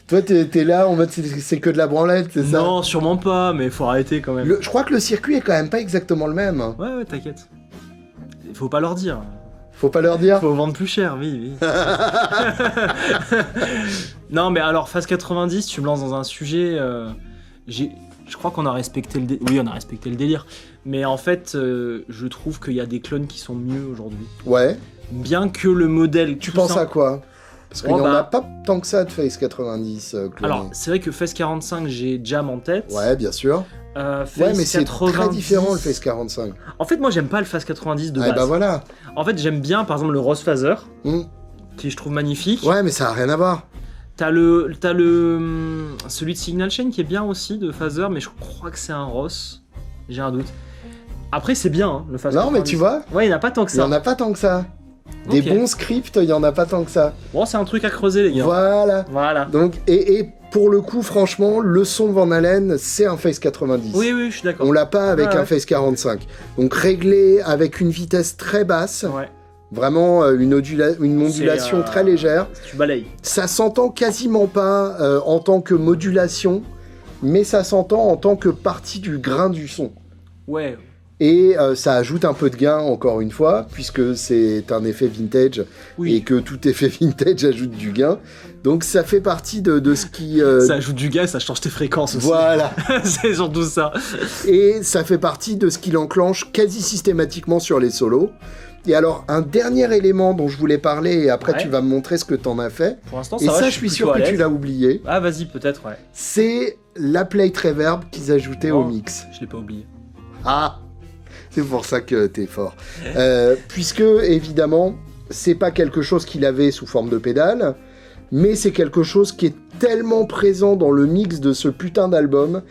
toi, t'es là en mode c'est que de la branlette, c'est ça? Non, sûrement pas, mais faut arrêter quand même. Je crois que le circuit est quand même pas exactement le même. Ouais, t'inquiète. Faut pas leur dire. Faut pas leur dire. Faut vendre plus cher, oui. Non, mais alors, Phase 90, tu me lances dans un sujet. Je crois qu'on a respecté le délire. Oui, on a respecté le délire. Mais en fait, je trouve qu'il y a des clones qui sont mieux aujourd'hui. Ouais. Bien que le modèle. Tu penses à quoi? Parce qu'il Oh, n'y en bah. a pas tant que ça de Face 90. cloné. Alors, c'est vrai que Phase 45, j'ai Jam en tête. Ouais, bien sûr. Phase Ouais, mais c'est 90. très différent le Face 45. En fait, moi, j'aime pas le Phase 90 de Ah base. bah voilà. En fait, j'aime bien, par exemple, le Rose Phaser, Hmm. qui je trouve magnifique. Ouais, mais ça a rien à voir. T'as celui de Signal Chain qui est bien aussi de Phaser, mais je crois que c'est un Ross. J'ai un doute. Après, c'est bien, hein, le Phase Non, 90. mais tu vois, Ouais, il n'y en a pas tant que il y ça. en a pas tant que ça. Des Ok. bons scripts, il y en a pas tant que ça. Bon, c'est un truc à creuser, les gars. Voilà. Donc, et pour le coup, franchement, le son Van Halen, c'est un Face 90. Oui, je suis d'accord. On l'a pas avec Ouais. un Face 45. Donc réglé avec une vitesse très basse, Ouais. vraiment une modulation C'est, très légère. Tu balayes. Ça s'entend quasiment pas en tant que modulation, mais ça s'entend en tant que partie du grain du son. Ouais. Et ça ajoute un peu de gain, encore une fois, puisque c'est un effet vintage, Oui. et que tout effet vintage ajoute du gain. Donc ça fait partie de ce qui... Ça ajoute du gaz, ça change tes fréquences aussi. Voilà. C'est surtout ça. Et ça fait partie de ce qui l'enclenche quasi systématiquement sur les solos. Et alors, un dernier élément dont je voulais parler, et après Ouais. tu vas me montrer ce que t'en as fait, Pour l'instant, et ça va, ça je je suis plutôt sûr à que tu l'aise. l'as oublié, Ah, vas-y, peut-être, ouais. c'est la plate reverb qu'ils ajoutaient au Oh. mix. Je l'ai pas oublié. Ah, c'est pour ça que t'es fort. Puisque, évidemment, c'est pas quelque chose qu'il avait sous forme de pédale, mais c'est quelque chose qui est tellement présent dans le mix de ce putain d'album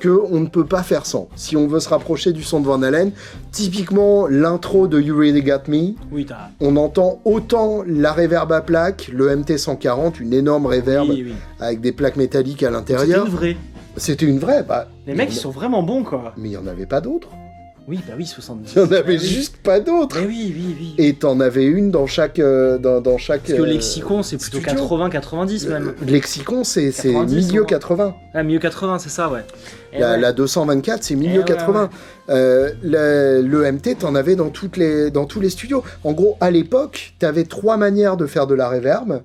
qu'on ne peut pas faire sans. Si on veut se rapprocher du son de Van Halen, typiquement l'intro de You Really Got Me, Oui, t'as. on entend autant la reverb à plaque, le MT140, une énorme reverb Oui. avec des plaques métalliques à C'était l'intérieur. une vraie. C'était une vraie, bah... Les mecs, ils sont vraiment bons, quoi. Mais il n'y en avait pas d'autres. Oui, bah oui, 70. Il n'y en avait oui. juste pas d'autres. Mais oui. Et t'en avais une dans chaque... dans chaque Parce que Lexicon, c'est plutôt studio. 80-90 même. Lexicon, c'est 90, milieu souvent. 80. Ah, milieu 80, c'est ça, ouais. Et La 224, c'est milieu ouais, 80. Le MT, t'en avais dans tous les studios. En gros, à l'époque, t'avais 3 manières de faire de la reverb.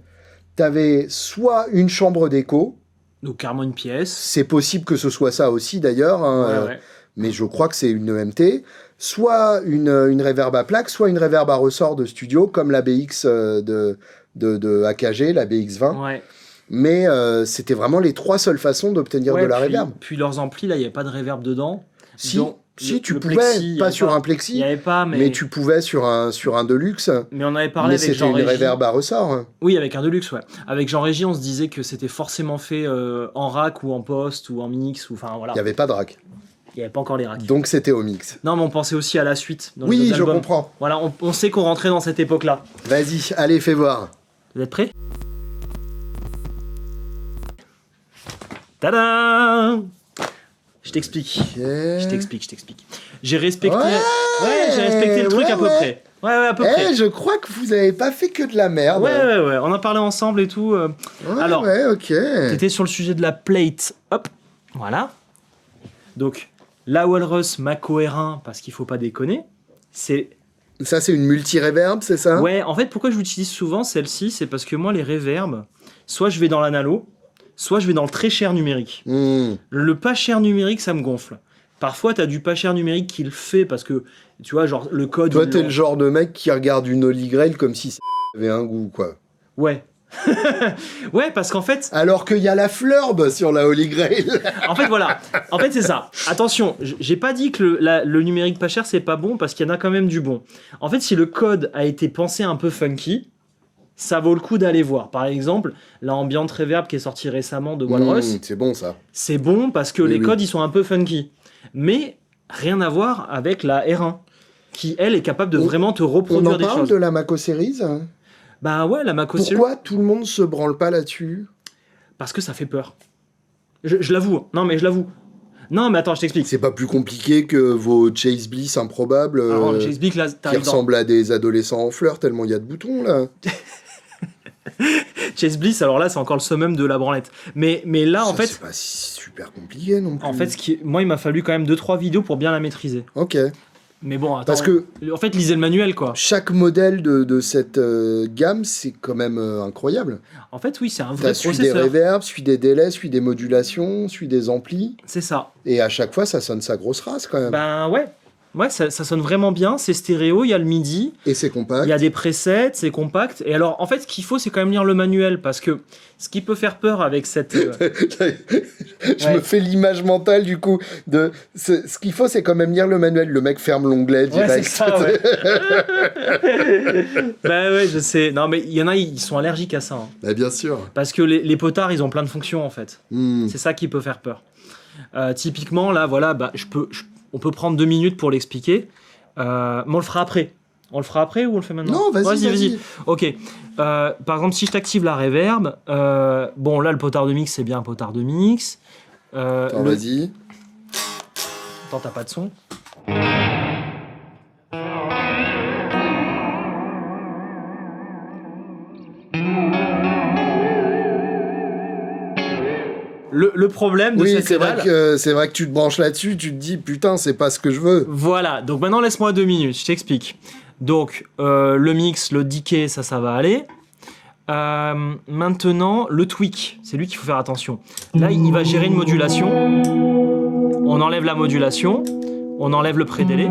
T'avais soit une chambre d'écho. Donc, carrément une pièce. C'est possible que ce soit ça aussi, d'ailleurs. Hein, Ouais. mais je crois que c'est une EMT. Soit une reverb à plaque, soit une reverb à ressort de studio, comme la BX de AKG, la BX20. Ouais. Mais c'était vraiment les 3 seules façons d'obtenir de la reverb. Puis leurs amplis, là, il n'y avait pas de reverb dedans. Si, Donc, tu le pouvais, plexi, pas il y sur avait un Il plexi, n'y avait pas, mais tu pouvais sur un Deluxe. Mais on avait parlé Mais avec c'était Jean une Régis. reverb à ressort. Oui, avec un Deluxe, ouais. Avec Jean Régis, on se disait que c'était forcément fait en rack ou en post ou en mix. Enfin, voilà. Il n'y avait pas de rack. Il n'y avait pas encore les racks. Donc c'était au mix. Non, mais on pensait aussi à la suite. Dans les Oui, autres je albums. comprends. Voilà, on sait qu'on rentrait dans cette époque-là. Vas-y, allez, fais voir. Vous êtes prêts? Tadam! Je t'explique. Je t'explique. J'ai respecté. Ouais, j'ai respecté le truc ouais, à peu ouais. près. Ouais, à peu près. Je crois que vous avez pas fait que de la merde. Ouais. On en parlait ensemble et tout. Ouais, Alors, ouais, ok. T'étais sur le sujet de la plate. Hop, voilà. Donc, la Walrus Mako R1, parce qu'il faut pas déconner, c'est... Ça, c'est une multi-reverb, c'est ça? Ouais, en fait, pourquoi je l'utilise souvent, celle-ci, c'est parce que moi, les reverbs, soit je vais dans l'analo, soit je vais dans le très cher numérique. Le pas cher numérique, ça me gonfle. Parfois, t'as du pas cher numérique qui le fait parce que, tu vois, genre, le code... Toi, t'es le genre de mec qui regarde une Holy Grail comme si ça avait un goût, quoi. Ouais. Ouais, parce qu'en fait... Alors qu'il y a la fleurbe sur la Holy Grail. En fait, voilà. En fait, c'est ça. Attention, j'ai pas dit que le numérique pas cher, c'est pas bon, parce qu'il y en a quand même du bon. En fait, si le code a été pensé un peu funky, ça vaut le coup d'aller voir. Par exemple, la Ambient Reverb qui est sortie récemment de Walrus, C'est bon, ça. c'est bon parce que Oui, les oui. codes, ils sont un peu funky. Mais rien à voir avec la R1, qui, elle, est capable de vraiment te On reproduire en des parle choses. de la Mako Series? Bah ouais, la Mako Series, Pourquoi tout le monde se branle pas là-dessus? parce que ça fait peur. Je l'avoue. Non, mais je l'avoue. Non, mais attends, je t'explique. C'est pas plus compliqué que vos Chase Bliss improbables Alors, j'explique là, qui t'arrives dans... ressemblent à des adolescents en fleurs tellement il y a de boutons, là. Chase Bliss, alors là, c'est encore le summum de la branlette. Mais là, en Ça, fait, c'est pas si super compliqué non plus. en fait, moi, il m'a fallu quand même 2-3 vidéos pour bien la maîtriser. Ok. Mais bon, attends. Parce que En fait, lisez le manuel, quoi. chaque modèle de cette gamme, c'est quand même incroyable. En fait, oui, c'est un vrai T'as celui des processeur. reverbs, celui des délais, celui des modulations, celui des amplis. C'est ça. Et à chaque fois, ça sonne sa grosse race quand même. Ben ouais. Ouais, ça sonne vraiment bien. C'est stéréo, il y a le MIDI, Et c'est compact. il y a des presets, c'est compact. Et alors, en fait, ce qu'il faut, c'est quand même lire le manuel. Parce que ce qui peut faire peur avec cette... Je Ouais. me fais l'image mentale du coup de ce qu'il faut, c'est quand même lire le manuel. Le mec ferme l'onglet Ouais, direct. c'est ça, ouais. Ben ouais, je sais. Non, mais il y en a, ils sont allergiques à ça. Hein. Bah, bien sûr. Parce que les potards, ils ont plein de fonctions, en fait. Hmm. C'est ça qui peut faire peur. Typiquement, là, voilà, bah, on peut prendre 2 minutes pour l'expliquer, mais on le fera après. On le fera après ou on le fait maintenant? Non, vas-y. Ok. Par exemple, si je t'active la reverb, bon, là, le potard de mix, c'est bien un potard de mix. Attends, vas-y. Attends, t'as pas de son? Le problème de Oui, cette c'est vrai pédale... c'est vrai que tu te branches là-dessus, tu te dis putain, c'est pas ce que je veux. Voilà, donc maintenant laisse-moi 2 minutes, je t'explique. Donc le mix, le decay, ça va aller. Maintenant, le tweak, c'est lui qu'il faut faire attention. Là, il va gérer une modulation. On enlève la modulation, on enlève le pré-délai.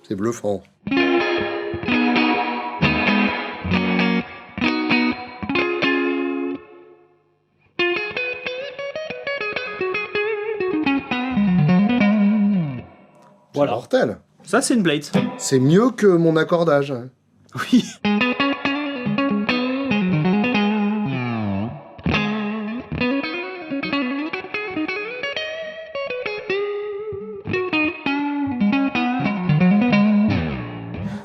C'est bluffant. Voilà. Mortel. Ça, c'est une blade. C'est mieux que mon accordage. Oui.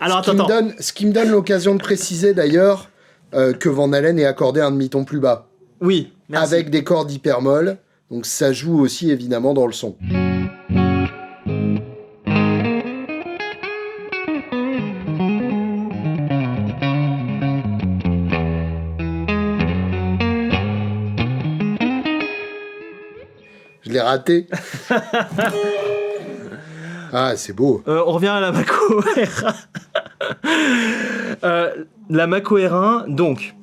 Alors, ce qui me donne l'occasion de préciser d'ailleurs que Van Halen est accordé un demi-ton plus bas. Oui, merci. Avec des cordes hypermolles. Donc ça joue aussi évidemment dans le son. Je l'ai raté. Ah, c'est beau. On revient à la Mako R1. La Mako R1, donc,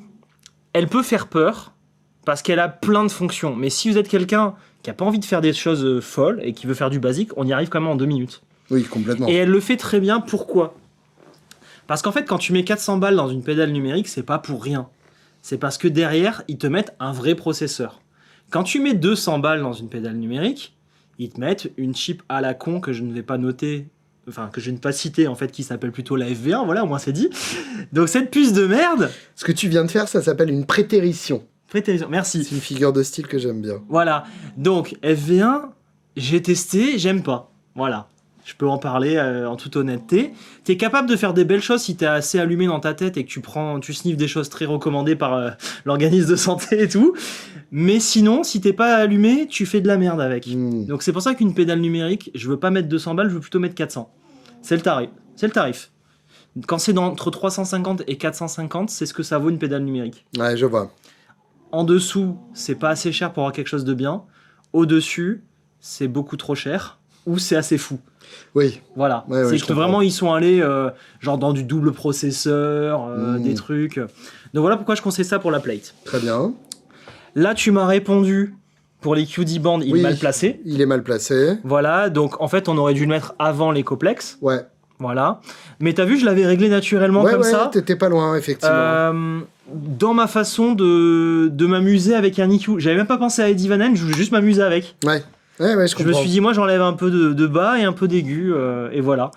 elle peut faire peur parce qu'elle a plein de fonctions. Mais si vous êtes quelqu'un qui n'a pas envie de faire des choses folles et qui veut faire du basique, on y arrive quand même en 2 minutes. Oui, complètement. Et elle le fait très bien. Pourquoi ? Parce qu'en fait, quand tu mets 400 balles dans une pédale numérique, c'est pas pour rien. C'est parce que derrière, ils te mettent un vrai processeur. Quand tu mets 200 balles dans une pédale numérique, ils te mettent une chip à la con que je ne vais pas noter, enfin que je ne vais pas citer en fait, qui s'appelle plutôt la FV1, voilà, au moins c'est dit. Donc cette puce de merde... Ce que tu viens de faire, ça s'appelle une prétérition. Prétérition, merci. C'est une figure de style que j'aime bien. Voilà, donc FV1, j'ai testé, j'aime pas. Voilà, je peux en parler en toute honnêteté. T'es capable de faire des belles choses si t'es assez allumé dans ta tête et que tu sniffes des choses très recommandées par l'organisme de santé et tout. Mais sinon, si t'es pas allumé, tu fais de la merde avec. Donc c'est pour ça qu'une pédale numérique, je veux pas mettre 200 balles, je veux plutôt mettre 400. C'est le tarif. C'est le tarif. Quand c'est entre 350 et 450, c'est ce que ça vaut une pédale numérique. Ouais, je vois. En dessous, c'est pas assez cher pour avoir quelque chose de bien. Au-dessus, c'est beaucoup trop cher. Ou c'est assez fou. Oui. Voilà. Ouais, c'est que vraiment, ils sont allés genre dans du double processeur, des trucs. Donc voilà pourquoi je conseille ça pour la plate. Très bien. Là, tu m'as répondu pour les QD Band, il est mal placé. Il est mal placé. Voilà, donc en fait, on aurait dû le mettre avant les Coplex. Ouais. Voilà. Mais t'as vu, je l'avais réglé naturellement comme ça. Ouais, t'étais pas loin, effectivement. Dans ma façon de m'amuser avec un EQ. J'avais même pas pensé à Eddie Van Halen, je voulais juste m'amuser avec. Ouais, je comprends. Je me suis dit, moi, j'enlève un peu de bas et un peu d'aigu, et voilà.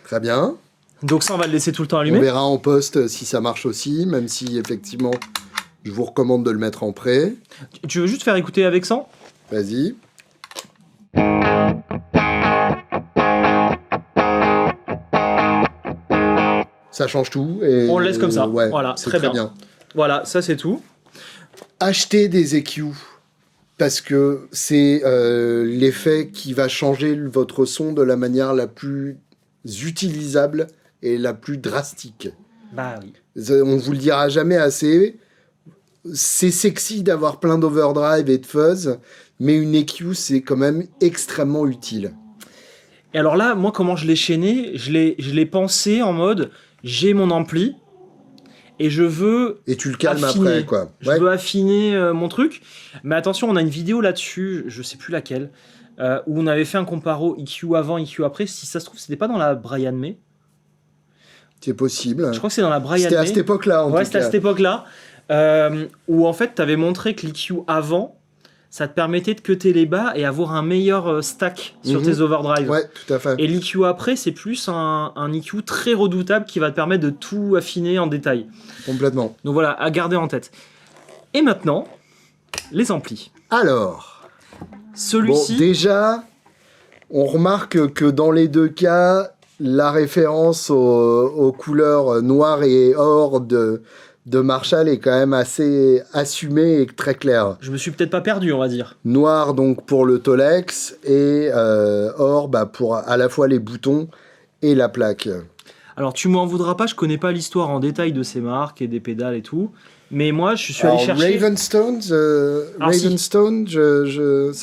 Très bien. Donc ça, on va le laisser tout le temps allumé. On verra en poste si ça marche aussi, même si, effectivement, je vous recommande de le mettre en pré. Tu veux juste faire écouter avec 100 ? Vas-y. Ça change tout. Et on le laisse comme ça. Ouais, voilà, c'est très bien. Voilà, ça c'est tout. Achetez des EQ parce que c'est l'effet qui va changer votre son de la manière la plus utilisable et la plus drastique. Bah oui. On vous le dira jamais assez. C'est sexy d'avoir plein d'overdrive et de fuzz, mais une EQ c'est quand même extrêmement utile. Et alors là, moi comment je l'ai chaîné, je l'ai pensé en mode j'ai mon ampli et je veux et tu le calmes affiner. Après quoi. Je veux affiner mon truc. Mais attention, on a une vidéo là-dessus, je sais plus laquelle, où on avait fait un comparo EQ avant, EQ après. Si ça se trouve, c'était pas dans la Brian May. C'est possible. Je crois que c'est dans la Brian May. C'était à cette époque-là. Ouais, c'était à cette époque-là. Où en fait, tu avais montré que l'EQ avant, ça te permettait de cutter les bas et avoir un meilleur stack sur tes overdrives. Ouais, tout à fait. Et l'EQ après, c'est plus un EQ très redoutable qui va te permettre de tout affiner en détail. Complètement. Donc voilà, à garder en tête. Et maintenant, les amplis. Alors, celui-ci... Bon, déjà, on remarque que dans les deux cas, la référence aux couleurs noires et or de Marshall est quand même assez assumée et très claire. Je me suis peut-être pas perdu, on va dire. Noir donc pour le Tolex et or pour à la fois les boutons et la plaque. Alors tu m'en voudras pas, je connais pas l'histoire en détail de ces marques et des pédales et tout, mais moi je suis allé chercher... Ravenstone, ça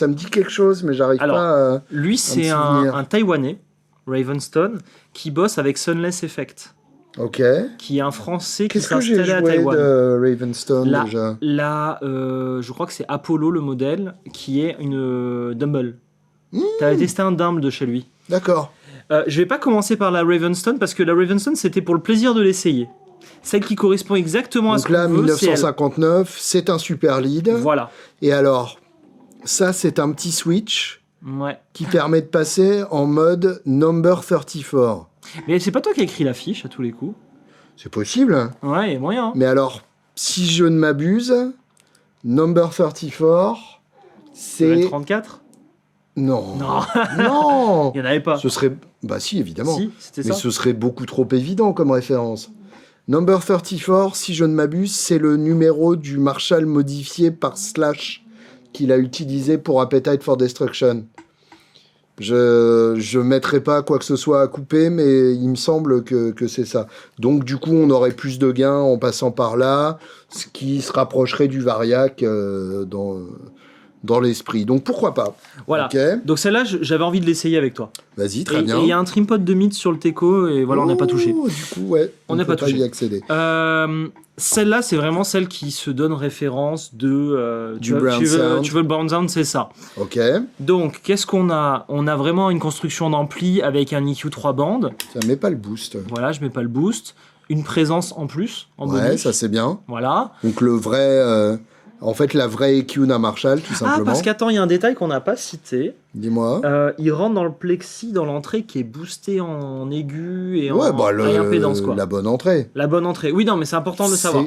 me dit quelque chose, mais j'arrive pas à... Lui c'est un Taïwanais, Ravenstone, qui bosse avec Sunless Effect. Ok. Qui est un Français qui Qu'est-ce s'est que j'ai installé à joué Taïwan. de Ravenstone déjà je crois que c'est Apollo le modèle, qui est une Dumble. T'avais testé un Dumble de chez lui. D'accord. Je vais pas commencer par la Ravenstone parce que la Ravenstone c'était pour le plaisir de l'essayer. Celle qui correspond exactement à ce qu'on veut. Donc là, 1959, c'est un super lead. Voilà. Et alors, ça c'est un petit switch ouais. qui permet de passer en mode number 34. Mais c'est pas toi qui as écrit l'affiche à tous les coups. C'est possible. Ouais, il y a moyen. Mais alors, si je ne m'abuse, number 34, c'est... Le 34 Non. Non. Non. Il n'y en avait pas. Ce serait... Bah si, évidemment. Si, c'était Mais ça. ce serait beaucoup trop évident comme référence. Number 34, si je ne m'abuse, c'est le numéro du Marshall modifié par Slash qu'il a utilisé pour Appetite for Destruction. Je mettrai pas quoi que ce soit à couper, mais il me semble que c'est ça. Donc du coup, on aurait plus de gains en passant par là, ce qui se rapprocherait du Variac dans l'esprit. Donc pourquoi pas. Voilà. Ok. Donc celle-là, j'avais envie de l'essayer avec toi. Vas-y, très Et bien. il y a un trimpod de mythe sur le Teco, et voilà, on n'a pas touché. Oh, du coup, ouais. On n'a peut pas touché. y accéder. Celle-là, c'est vraiment celle qui se donne référence de... Du Brown Sound. Tu veux le Brown Sound, c'est ça. Ok. Donc, qu'est-ce qu'on a? On a vraiment une construction d'ampli avec un EQ 3 bandes. Ça met pas le boost. Voilà, je mets pas le boost. Une présence en plus, en Ouais, body. ça c'est bien. Voilà. Donc le vrai... En fait, la vraie EQ d'un Marshall, tout simplement. Ah, parce qu'attends, il y a un détail qu'on n'a pas cité. Dis-moi. Il rentre dans le plexi, dans l'entrée, qui est boosté en aigu et Ouais, en bah, high impédance, quoi. la bonne entrée. La bonne entrée. Oui, non, mais c'est important de le savoir.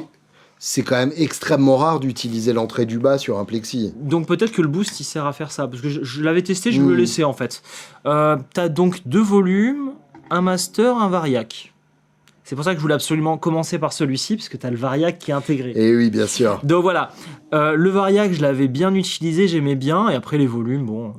C'est quand même extrêmement rare d'utiliser l'entrée du bas sur un plexi. Donc peut-être que le boost il sert à faire ça, parce que je l'avais testé, je me le laissais en fait. T'as donc 2 volumes, un master, un variac. C'est pour ça que je voulais absolument commencer par celui-ci, parce que t'as le variac qui est intégré. Et oui, bien sûr. Donc voilà, le variac je l'avais bien utilisé, j'aimais bien, et après les volumes, bon,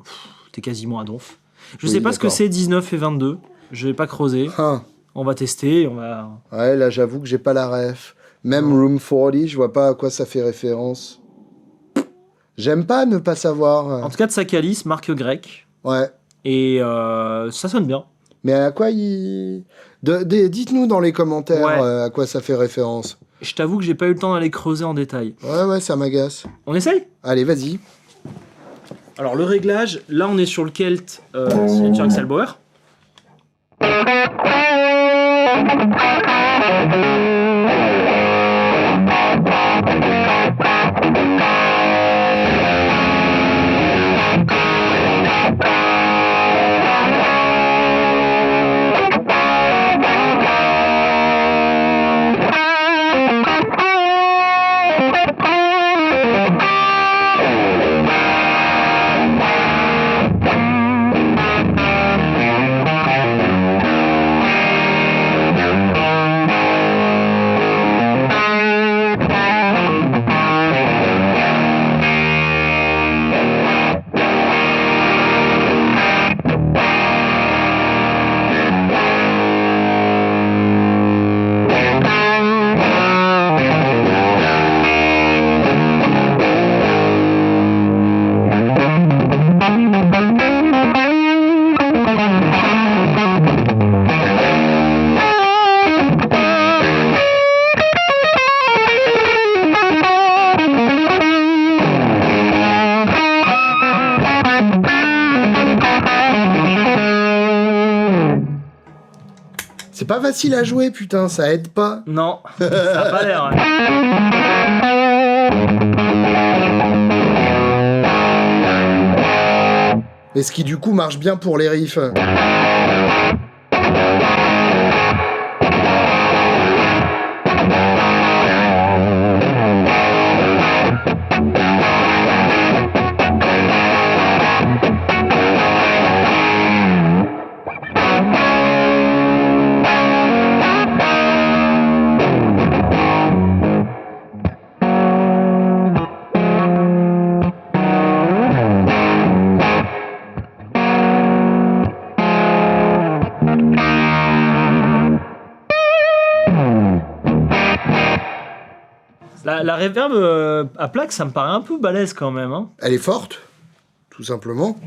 t'es quasiment à donf. Je sais pas ce que c'est 19 et 22, je vais pas creuser. Ah. On va tester, on va... Ouais, là j'avoue que j'ai pas la ref. Même Room 40, je vois pas à quoi ça fait référence. J'aime pas ne pas savoir. En tout cas de sa calice, marque grecque, Ouais. et ça sonne bien. Mais à quoi il... Dites-nous dans les commentaires Ouais. à quoi ça fait référence. Je t'avoue que j'ai pas eu le temps d'aller creuser en détail. Ouais, ça m'agace. On essaye? Allez, vas-y. Alors le réglage, là on est sur le Kelt signature Axel Bauer. C'est pas facile à jouer, putain, ça aide pas. Non, ça a pas l'air. Hein. Et ce qui du coup marche bien pour les riffs. La reverb à plaque, ça me paraît un peu balèze quand même. Hein. Elle est forte, tout simplement.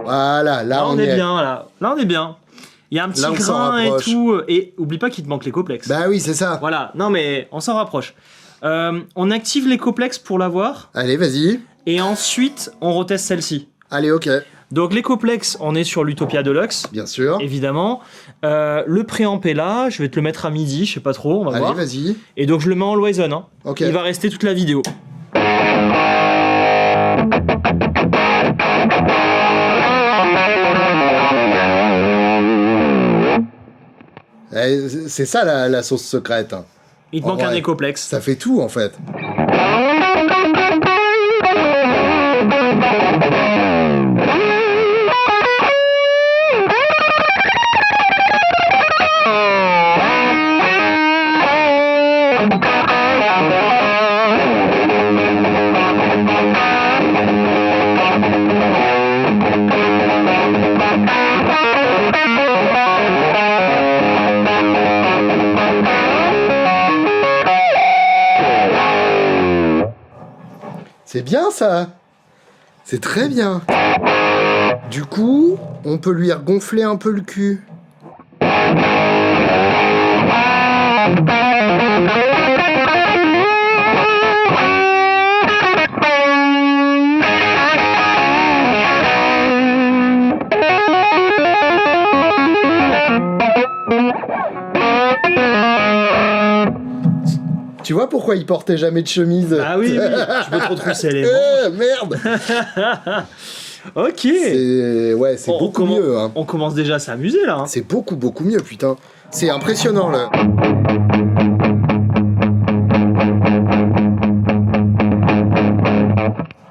Voilà, là on est y est. bien, là on est bien. Il y a un petit Là, on s'en grain et rapproche. tout. Et oublie pas qu'il te manque l'écoplex. Bah oui, c'est ça. Voilà, non mais on s'en rapproche. On active l'écoplex pour l'avoir. Allez, vas-y. Et ensuite, on reteste celle-ci. Allez, ok. Donc l'écoplex, on est sur l'Utopia Deluxe. Bien sûr. Évidemment. Le préamp est là. Je vais te le mettre à midi, je sais pas trop, on va Allez, voir. vas-y. Et donc je le mets en always on. Hein. Ok. Il va rester toute la vidéo. C'est ça la sauce secrète. Il te En manque un vrai. écoplex. Ça fait tout en fait. C'est bien ça. C'est très bien. Du coup, on peut lui regonfler un peu le cul. Tu vois pourquoi il portait jamais de chemise? Ah oui, je peux trop trousser les Merde. Ok. C'est beaucoup mieux. Hein. On commence déjà à s'amuser là. Hein. C'est beaucoup mieux, putain. C'est impressionnant là.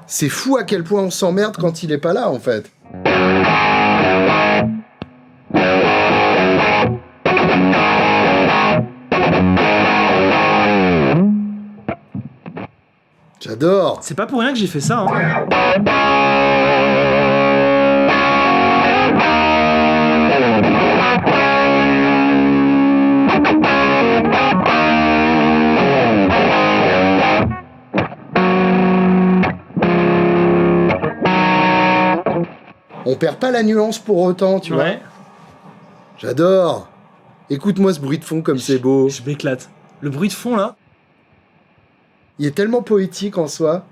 C'est fou à quel point on s'emmerde quand il est pas là en fait. J'adore. C'est pas pour rien que j'ai fait ça. Hein. On perd pas la nuance pour autant, tu vois. Ouais. J'adore. Écoute-moi ce bruit de fond comme c'est beau. Je m'éclate. Le bruit de fond là. Il est tellement poétique en soi.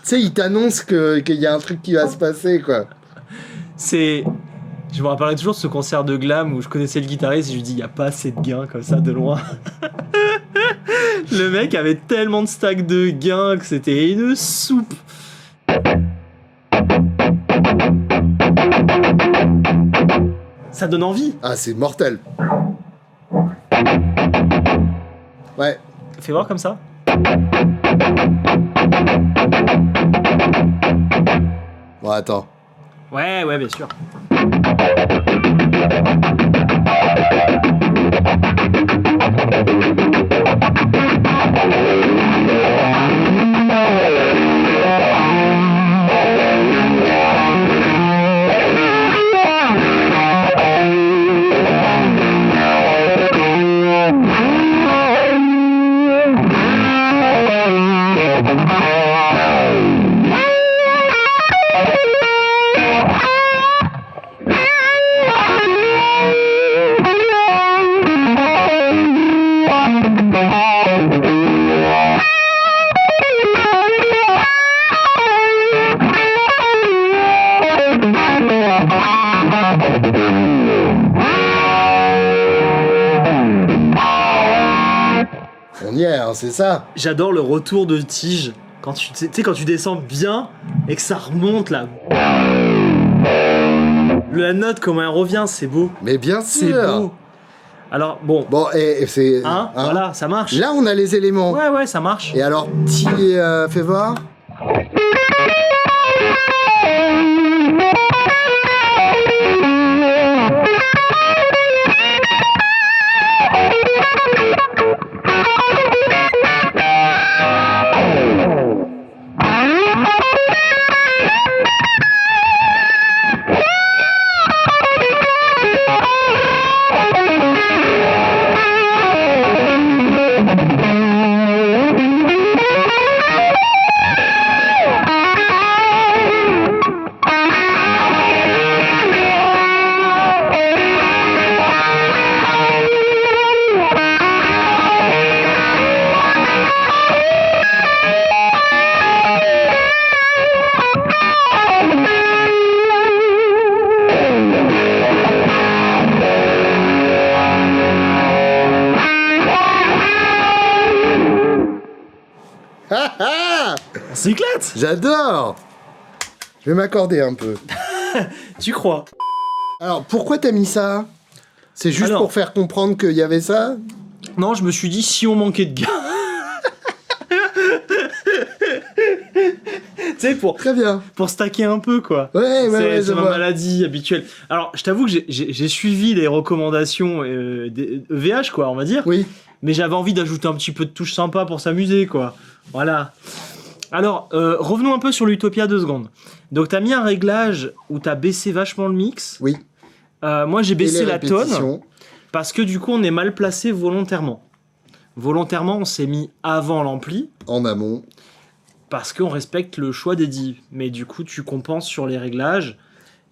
Tu sais, il t'annonce qu'il y a un truc qui va se passer, quoi. C'est. Je me rappellerai toujours de ce concert de glam où je connaissais le guitariste et je lui dis il y a pas assez de gains comme ça de loin. Le mec avait tellement de stacks de gains que c'était une soupe. Ça donne envie. Ah, c'est mortel. Ouais. Fais voir comme ça. Bon, attends. Ouais, bien sûr. On y est, hein, c'est ça. J'adore le retour de tige quand tu sais quand tu descends bien et que ça remonte là. La note comment elle revient, c'est beau. Mais bien C'est sûr. beau. Alors bon, Bon, et c'est... hein, voilà, ça marche. Là, on a les éléments. Ouais, ça marche. Et alors, fais voir. On s'éclate. J'adore. Je vais m'accorder un peu. Tu crois? Alors, pourquoi t'as mis ça? C'est juste pour faire comprendre qu'il y avait ça? Non, je me suis dit, si on manquait de gars... Tu sais, Très bien. pour stacker un peu, quoi. Ouais, c'est ma maladie habituelle. Alors, je t'avoue que j'ai suivi les recommandations des VH, quoi, on va dire. Oui. Mais j'avais envie d'ajouter un petit peu de touche sympa pour s'amuser, quoi. Voilà. Alors, revenons un peu sur l'Utopia 2 secondes. Donc, t'as mis un réglage où t'as baissé vachement le mix. Oui. Moi, j'ai baissé la tonne. Répétitions. Parce que du coup, on est mal placé volontairement. Volontairement, on s'est mis avant l'ampli. En amont. Parce qu'on respecte le choix d'Eddie. Mais du coup, tu compenses sur les réglages.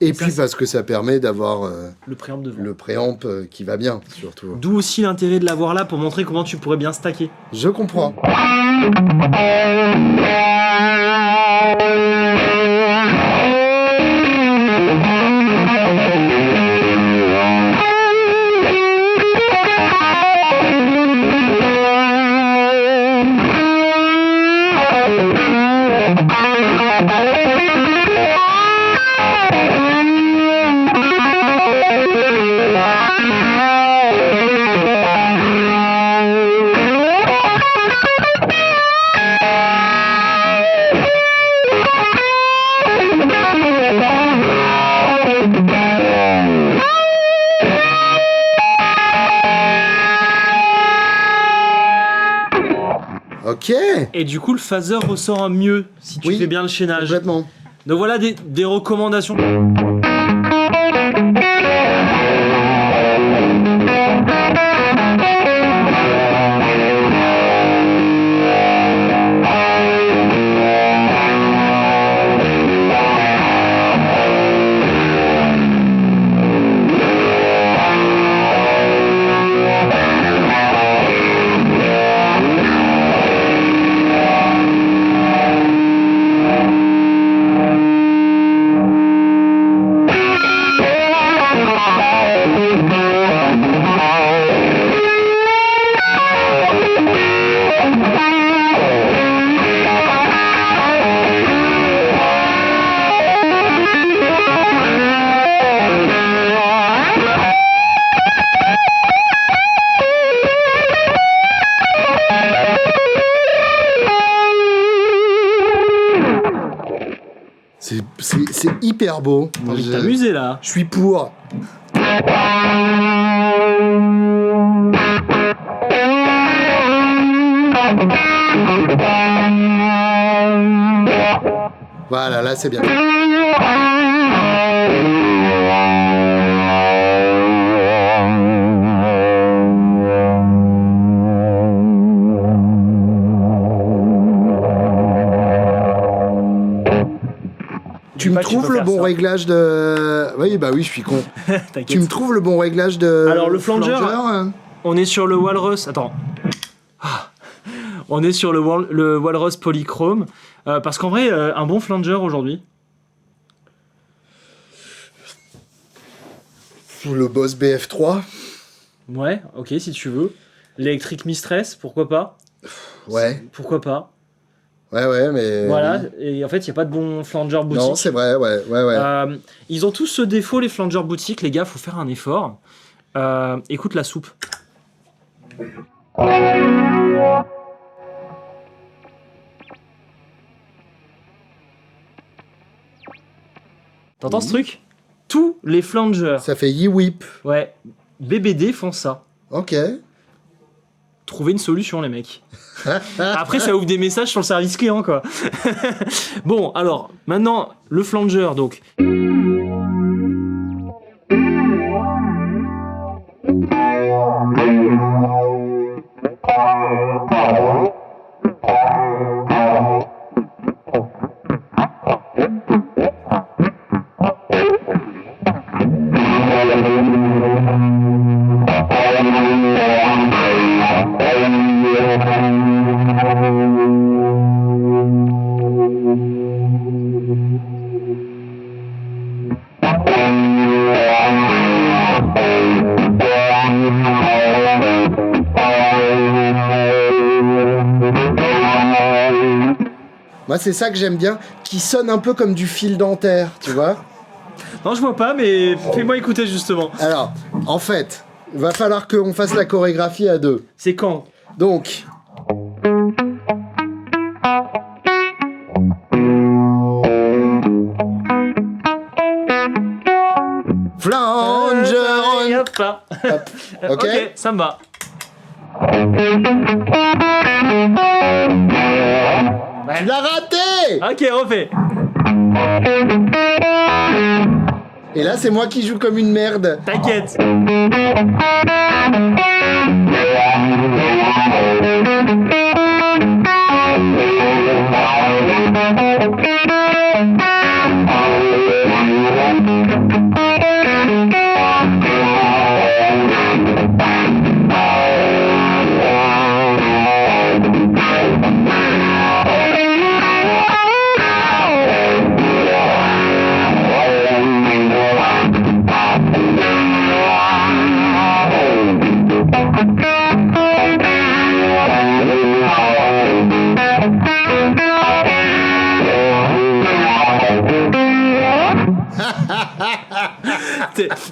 Et ça, puis parce que ça permet d'avoir le préamp devant. le préamp qui va bien, surtout. D'où aussi l'intérêt de l'avoir là pour montrer comment tu pourrais bien stacker. Je comprends. Ok. Et du coup, le phaser ressort mieux si tu fais bien le chaînage. Complètement. Donc voilà des recommandations. C'est hyper beau. T'as envie de t'amuser là. Je suis pour. Voilà, là c'est bien. Tu me trouves le bon réglage de... Oui, bah oui, je suis con. Tu me trouves le bon réglage de... Alors le flanger, on est sur le Walrus... Attends. On est sur le Walrus Polychrome. Parce qu'en vrai, un bon flanger aujourd'hui... Le Boss BF3. Ouais, ok, si tu veux. L'électrique Mistress, pourquoi pas? Ouais. Pourquoi pas? Ouais, mais... Voilà, et en fait, il n'y a pas de bon flanger boutique. Non, c'est vrai, ouais. Ils ont tous ce défaut, les flangers boutiques, les gars, faut faire un effort. Écoute la soupe. T'entends ce truc? Tous les flangers. Ça fait yi-whip. Ouais, BBD font ça. Ok. Trouver une solution, les mecs. Après, ça ouvre des messages sur le service client, quoi. Bon, alors, maintenant, le flanger, donc. Moi, c'est ça que j'aime bien, qui sonne un peu comme du fil dentaire, tu vois. Non, je vois pas, mais fais-moi écouter justement. Alors, en fait, il va falloir qu'on fasse la chorégraphie à deux. C'est quand? Donc... Flanger on... Hop là. Hop. Ok, ça me va. Tu l'as raté. Ok, refais. Et là, c'est moi qui joue comme une merde. T'inquiète.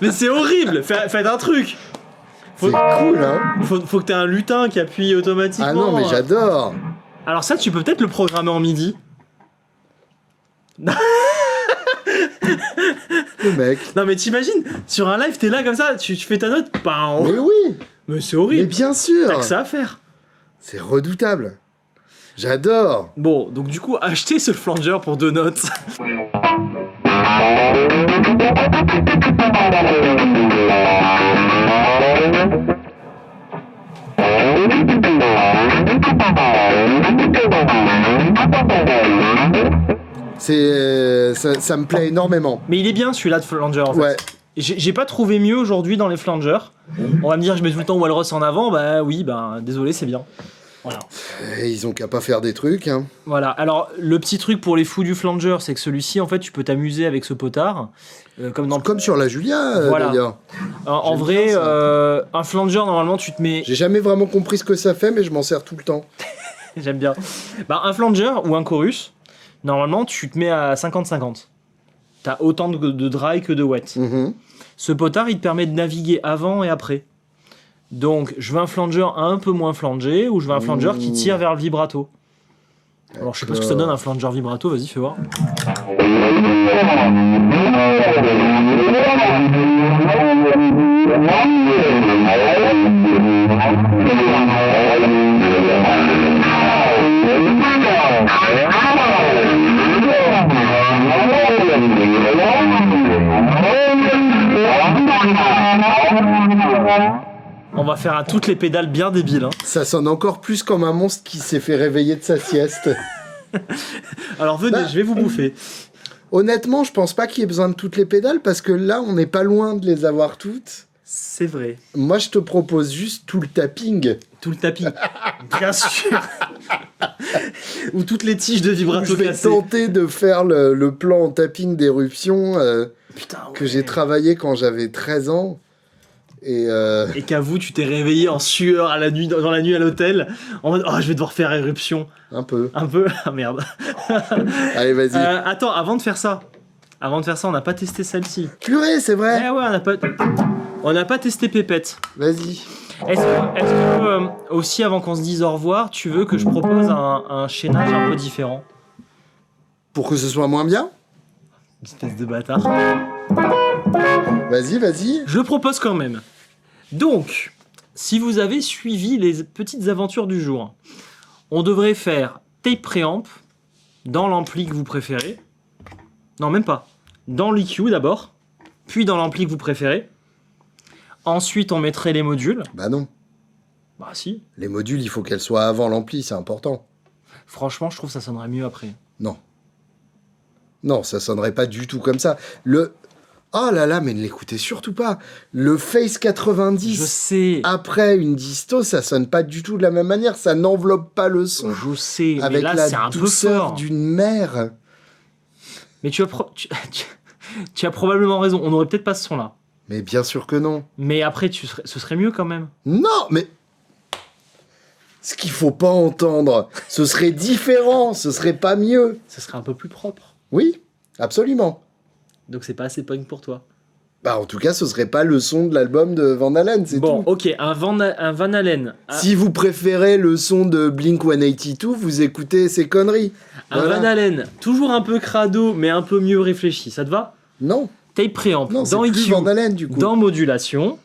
Mais c'est horrible. Faites un truc. C'est cool, hein. Faut que t'aies un lutin qui appuie automatiquement. Ah non, mais j'adore. Alors ça, tu peux peut-être le programmer en MIDI. Le mec. Non mais t'imagines, sur un live, t'es là comme ça, tu fais ta note. Mais oui. Mais c'est Mais horrible. bien sûr. T'as que ça à faire. C'est redoutable. J'adore. Bon, donc du coup, achetez ce flanger pour 2 notes. Ça me plaît énormément. Mais il est bien celui-là de flanger en fait. Ouais. J'ai pas trouvé mieux aujourd'hui dans les flangers. On va me dire, je mets tout le temps Walrus en avant. Bah oui, bah désolé, c'est bien. Voilà. Ils ont qu'à pas faire des trucs, hein. Voilà. Alors, le petit truc pour les fous du flanger, c'est que celui-ci, en fait, tu peux t'amuser avec ce potard. Comme sur la Julia, Voilà. d'ailleurs. En J'aime vrai, bien ça. un flanger, normalement, tu te mets... J'ai jamais vraiment compris ce que ça fait, mais je m'en sers tout le temps. J'aime bien. Bah, un flanger ou un chorus, normalement, tu te mets à 50-50. T'as autant de dry que de wet. Mhm. Ce potard, il te permet de naviguer avant et après. Donc, je veux un flanger un peu moins flangé ou je veux un flanger qui tire vers le vibrato. Alors, je sais pas ce que ça donne un flanger vibrato, vas-y, fais voir. On va faire à toutes les pédales bien débiles. Hein. Ça sonne encore plus comme un monstre qui s'est fait réveiller de sa sieste. Alors venez, je vais vous bouffer. Honnêtement, je pense pas qu'il y ait besoin de toutes les pédales parce que là, on n'est pas loin de les avoir toutes. C'est vrai. Moi, je te propose juste tout le tapping. Tout le tapis. Bien sûr. Ou toutes les tiges de vibrato Je vais cassées. tenter de faire le plan en tapping d'éruption Putain, ouais. que j'ai travaillé quand j'avais 13 ans. Et qu'à tu t'es réveillé en sueur à la nuit, dans la nuit à l'hôtel, en mode oh je vais devoir faire éruption. un peu. Un peu. Ah merde. Allez, vas-y. Attends, avant de faire ça, on n'a pas testé celle-ci. Purée, c'est vrai. Eh ouais, on n'a pas testé Pépette. Vas-y. Est-ce que aussi avant qu'on se dise au revoir, tu veux que je propose un chaînage un peu différent? Pour que ce soit moins bien. Espèce de bâtard. Vas-y, vas-y. Je propose quand même. Donc, si vous avez suivi les petites aventures du jour, on devrait faire tape préamp dans l'ampli que vous préférez. Non, même pas. Dans l'EQ d'abord, puis dans l'ampli que vous préférez. Ensuite, on mettrait les modules. Bah non. Bah si. Les modules, il faut qu'elles soient avant l'ampli, c'est important. Franchement, je trouve que ça sonnerait mieux après. Non. Non, ça sonnerait pas du tout comme ça. Oh là là, mais ne l'écoutez surtout pas. Le Face 90, Je sais. après une disto, ça sonne pas du tout de la même manière. Ça n'enveloppe pas le son. Je sais, Avec mais là, la c'est un peu douceur fort. d'une mère. Mais tu as probablement raison. On n'aurait peut-être pas ce son-là. Mais bien sûr que non. Mais après, ce serait mieux quand même. Non, mais... ce qu'il faut pas entendre. Ce serait différent, ce serait pas mieux. Ce serait un peu plus propre. Oui, absolument. Donc c'est pas assez punk pour toi. Bah, en tout cas, ce serait pas le son de l'album de Van Halen, c'est Bon, tout. ok, un Van Halen. Si vous préférez le son de Blink-182, vous écoutez ces conneries. Un Voilà. Van Halen, toujours un peu crado, mais un peu mieux réfléchi. Ça te va? Non, Tape préamp, non, c'est dans plus EQ, Van Halen, du coup. dans modulation,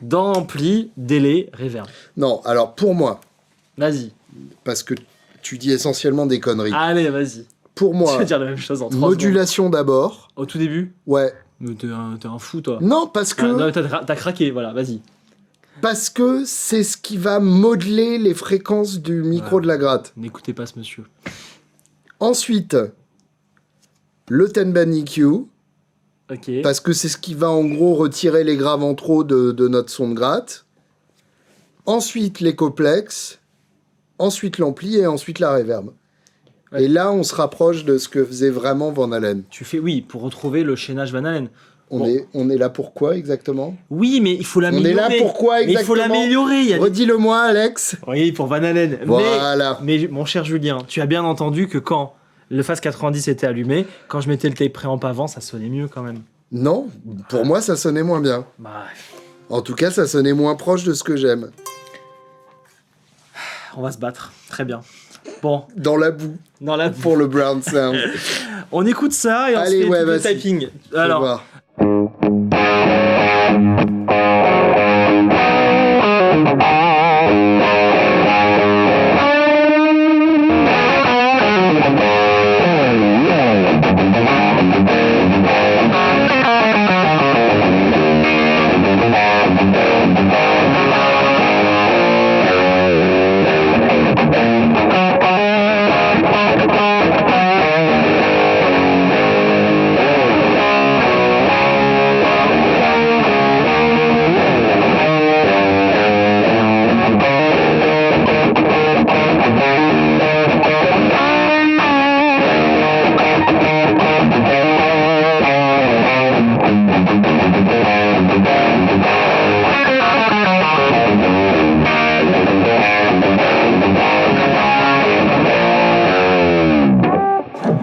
dans ampli, délai, reverb. Non, alors, pour moi, Vas-y. parce que tu dis essentiellement des conneries. Allez, vas-y. Pour Tu moi, vas dire la même chose en 3 secondes. modulation d'abord. Au tout début? Ouais. Mais t'es un fou, toi. Non, parce que... Ah, non, t'as craqué, voilà, vas-y. Parce que c'est ce qui va modeler les fréquences du micro Ouais. de la gratte. N'écoutez pas ce monsieur. Ensuite, le Tenban EQ, Ok. parce que c'est ce qui va en gros retirer les graves en trop de notre son de gratte. Ensuite, l'écoplex. Ensuite, l'ampli et ensuite la reverb. Ouais. Et là, on se rapproche de ce que faisait vraiment Van Halen. Tu fais, oui, pour retrouver le chaînage Van Halen. On, Bon. on est là pour quoi exactement? Oui, mais il faut On l'améliorer. est là pour quoi Mais il faut exactement? l'améliorer. Il y a des- Redis-le-moi, Alex. Oui, pour Van Halen. Voilà. Mais mon cher Julien, tu as bien entendu que quand le Phase 90 était allumé, quand je mettais le tape préamp avant, ça sonnait mieux quand même. Non, pour moi, ça sonnait moins bien. Bah, En tout cas, ça sonnait moins proche de ce que j'aime. on va se battre. Très bien. Bon, Dans la boue, dans la... pour le brown sound. on écoute ça et on Allez, se fait ouais, tout le vas-y. typing. Faut Alors, voir.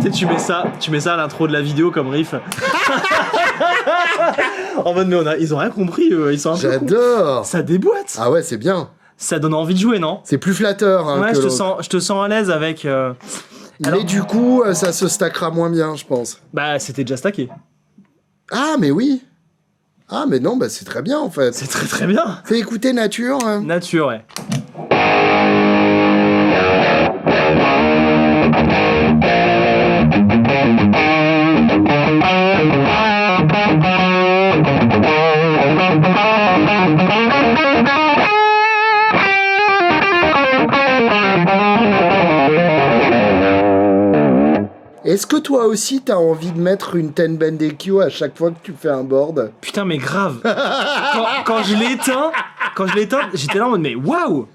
tu sais, tu mets ça à l'intro de la vidéo comme riff. En mode, mais ils ont rien compris, ils sont un peu cons. J'adore. Ça déboîte. Ah ouais, c'est bien. Ça donne envie de jouer, non? C'est plus flatteur. Hein, Ouais, que je l'autre. te sens à l'aise avec. Mais Alors- du coup, ça se stackera moins bien, je pense. Bah, c'était déjà stacké. Ah, mais oui. Ah, mais non, bah c'est très bien en fait. C'est très très bien. Fais écouter Nature. Hein. Nature, ouais. Est-ce que toi aussi t'as envie de mettre une Ten Band EQ à chaque fois que tu fais un board? Putain, mais grave. quand je l'éteins, j'étais là en mode, mais waouh,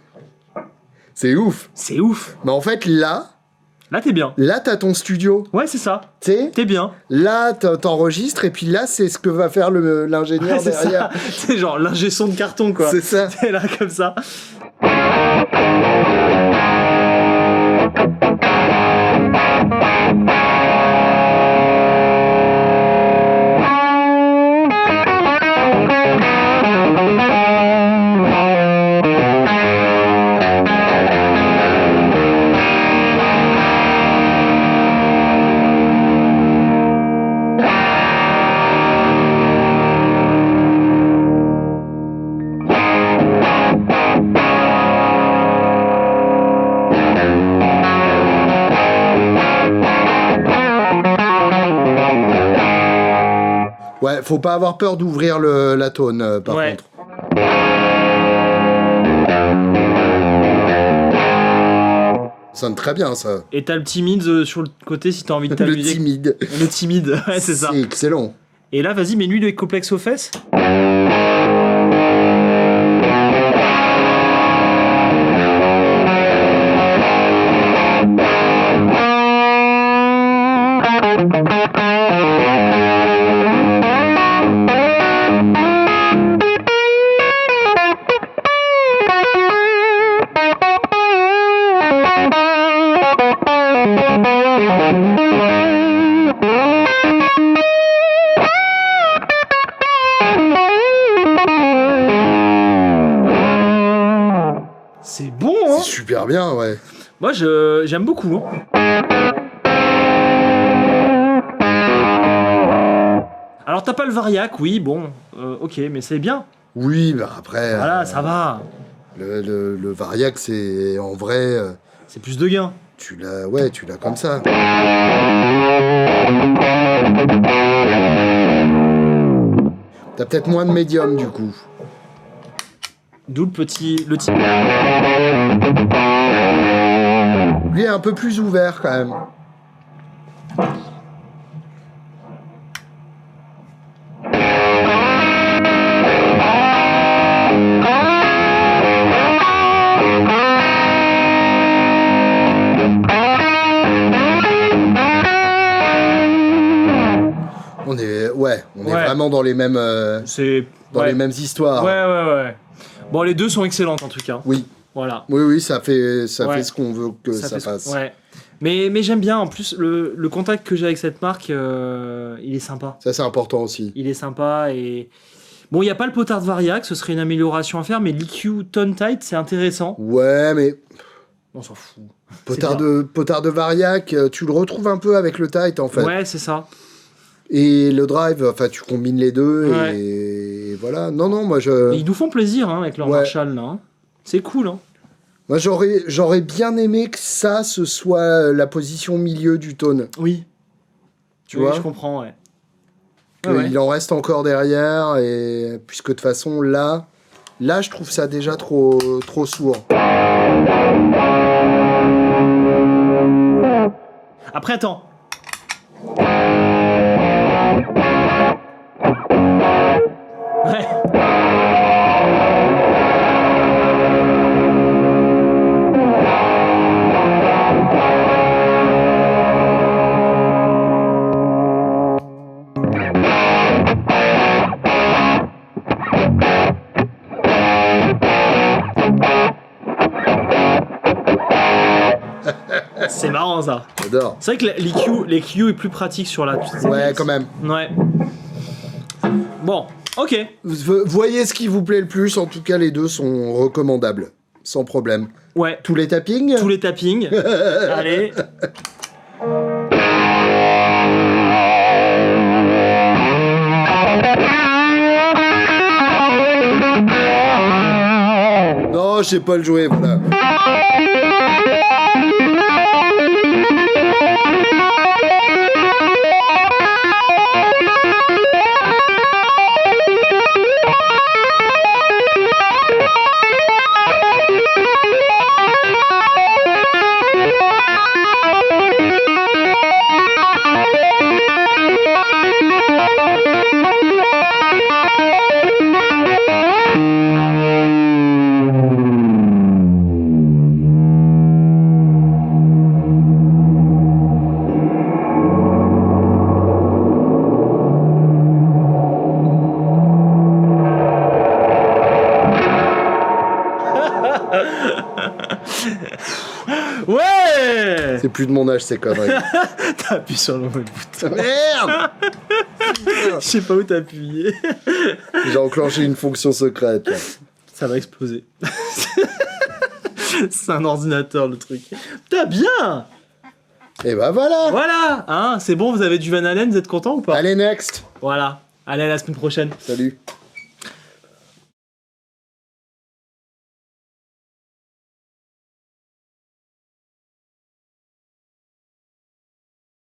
C'est ouf. c'est ouf. Mais en fait, là Là, t'es bien. t'as ton studio. Ouais, c'est ça. Tu sais, T'es bien. là t'enregistres et puis là c'est ce que va faire l'ingénieur Ouais, c'est derrière. ça. C'est genre l'ingé son de carton, quoi. C'est ça. T'es là comme ça. Ouais, faut pas avoir peur d'ouvrir la tone par Ouais. contre. Ça sonne très bien ça. Et t'as le timide sur le côté si t'as envie de Le t'amuser. timide. Le timide, ouais, c'est ça. C'est excellent. Et là, vas-y, mets-lui le complexe aux fesses. super bien, ouais. Moi, j'aime beaucoup. Alors, t'as pas le Variac, oui, bon, ok, mais c'est bien. Oui, bah après... Voilà, ça va. Le Variac, c'est en vrai... C'est plus de gain. tu l'as comme ça. T'as peut-être moins de médium, du coup. D'où le petit... Lui est un peu plus ouvert, quand même. On est vraiment dans les mêmes, les mêmes histoires. Ouais. Bon, les deux sont excellentes en tout cas. Oui. Voilà. Oui, ça fait ce qu'on veut que ça fasse. Ouais. Mais j'aime bien, en plus, le contact que j'ai avec cette marque, il est sympa. Ça, c'est important aussi. Il est sympa et... Bon, il n'y a pas le potard de Variac, ce serait une amélioration à faire, mais l'EQ Tone Tight, c'est intéressant. Ouais, mais... On s'en fout. Potard de Variac, tu le retrouves un peu avec le Tight, en fait. Ouais, c'est ça. Et le Drive, enfin, tu combines les deux, ouais. et voilà. Non, moi, Ils nous font plaisir, hein, avec leur Marshall, là. Hein. C'est cool, hein. Moi, j'aurais bien aimé que ça, ce soit la position milieu du tone. Oui. Tu vois ? Je comprends, ouais. Il en reste encore derrière, et puisque de toute façon, là, je trouve ça déjà trop sourd. Après, attends. Ouais. C'est marrant ça. J'adore. C'est vrai que l'EQ est plus pratique sur la... Ouais, quand même. Ouais. Bon, ok. Voyez ce qui vous plaît le plus. En tout cas, les deux sont recommandables. Sans problème. Ouais. Tous les tappings ? Tous les tappings. Allez. Non, je sais pas le jouer, voilà. Ouais. C'est plus de mon âge, ces conneries. T'as appuyé sur le mauvais bouton. Merde. Je sais pas où t'as appuyé. J'ai enclenché une fonction secrète. Ça va exploser. C'est un ordinateur, le truc. T'as bien. Et bah voilà. Voilà, hein, c'est bon, vous avez du Van Halen, vous êtes content ou pas? Allez, next. Voilà. Allez, à la semaine prochaine. Salut.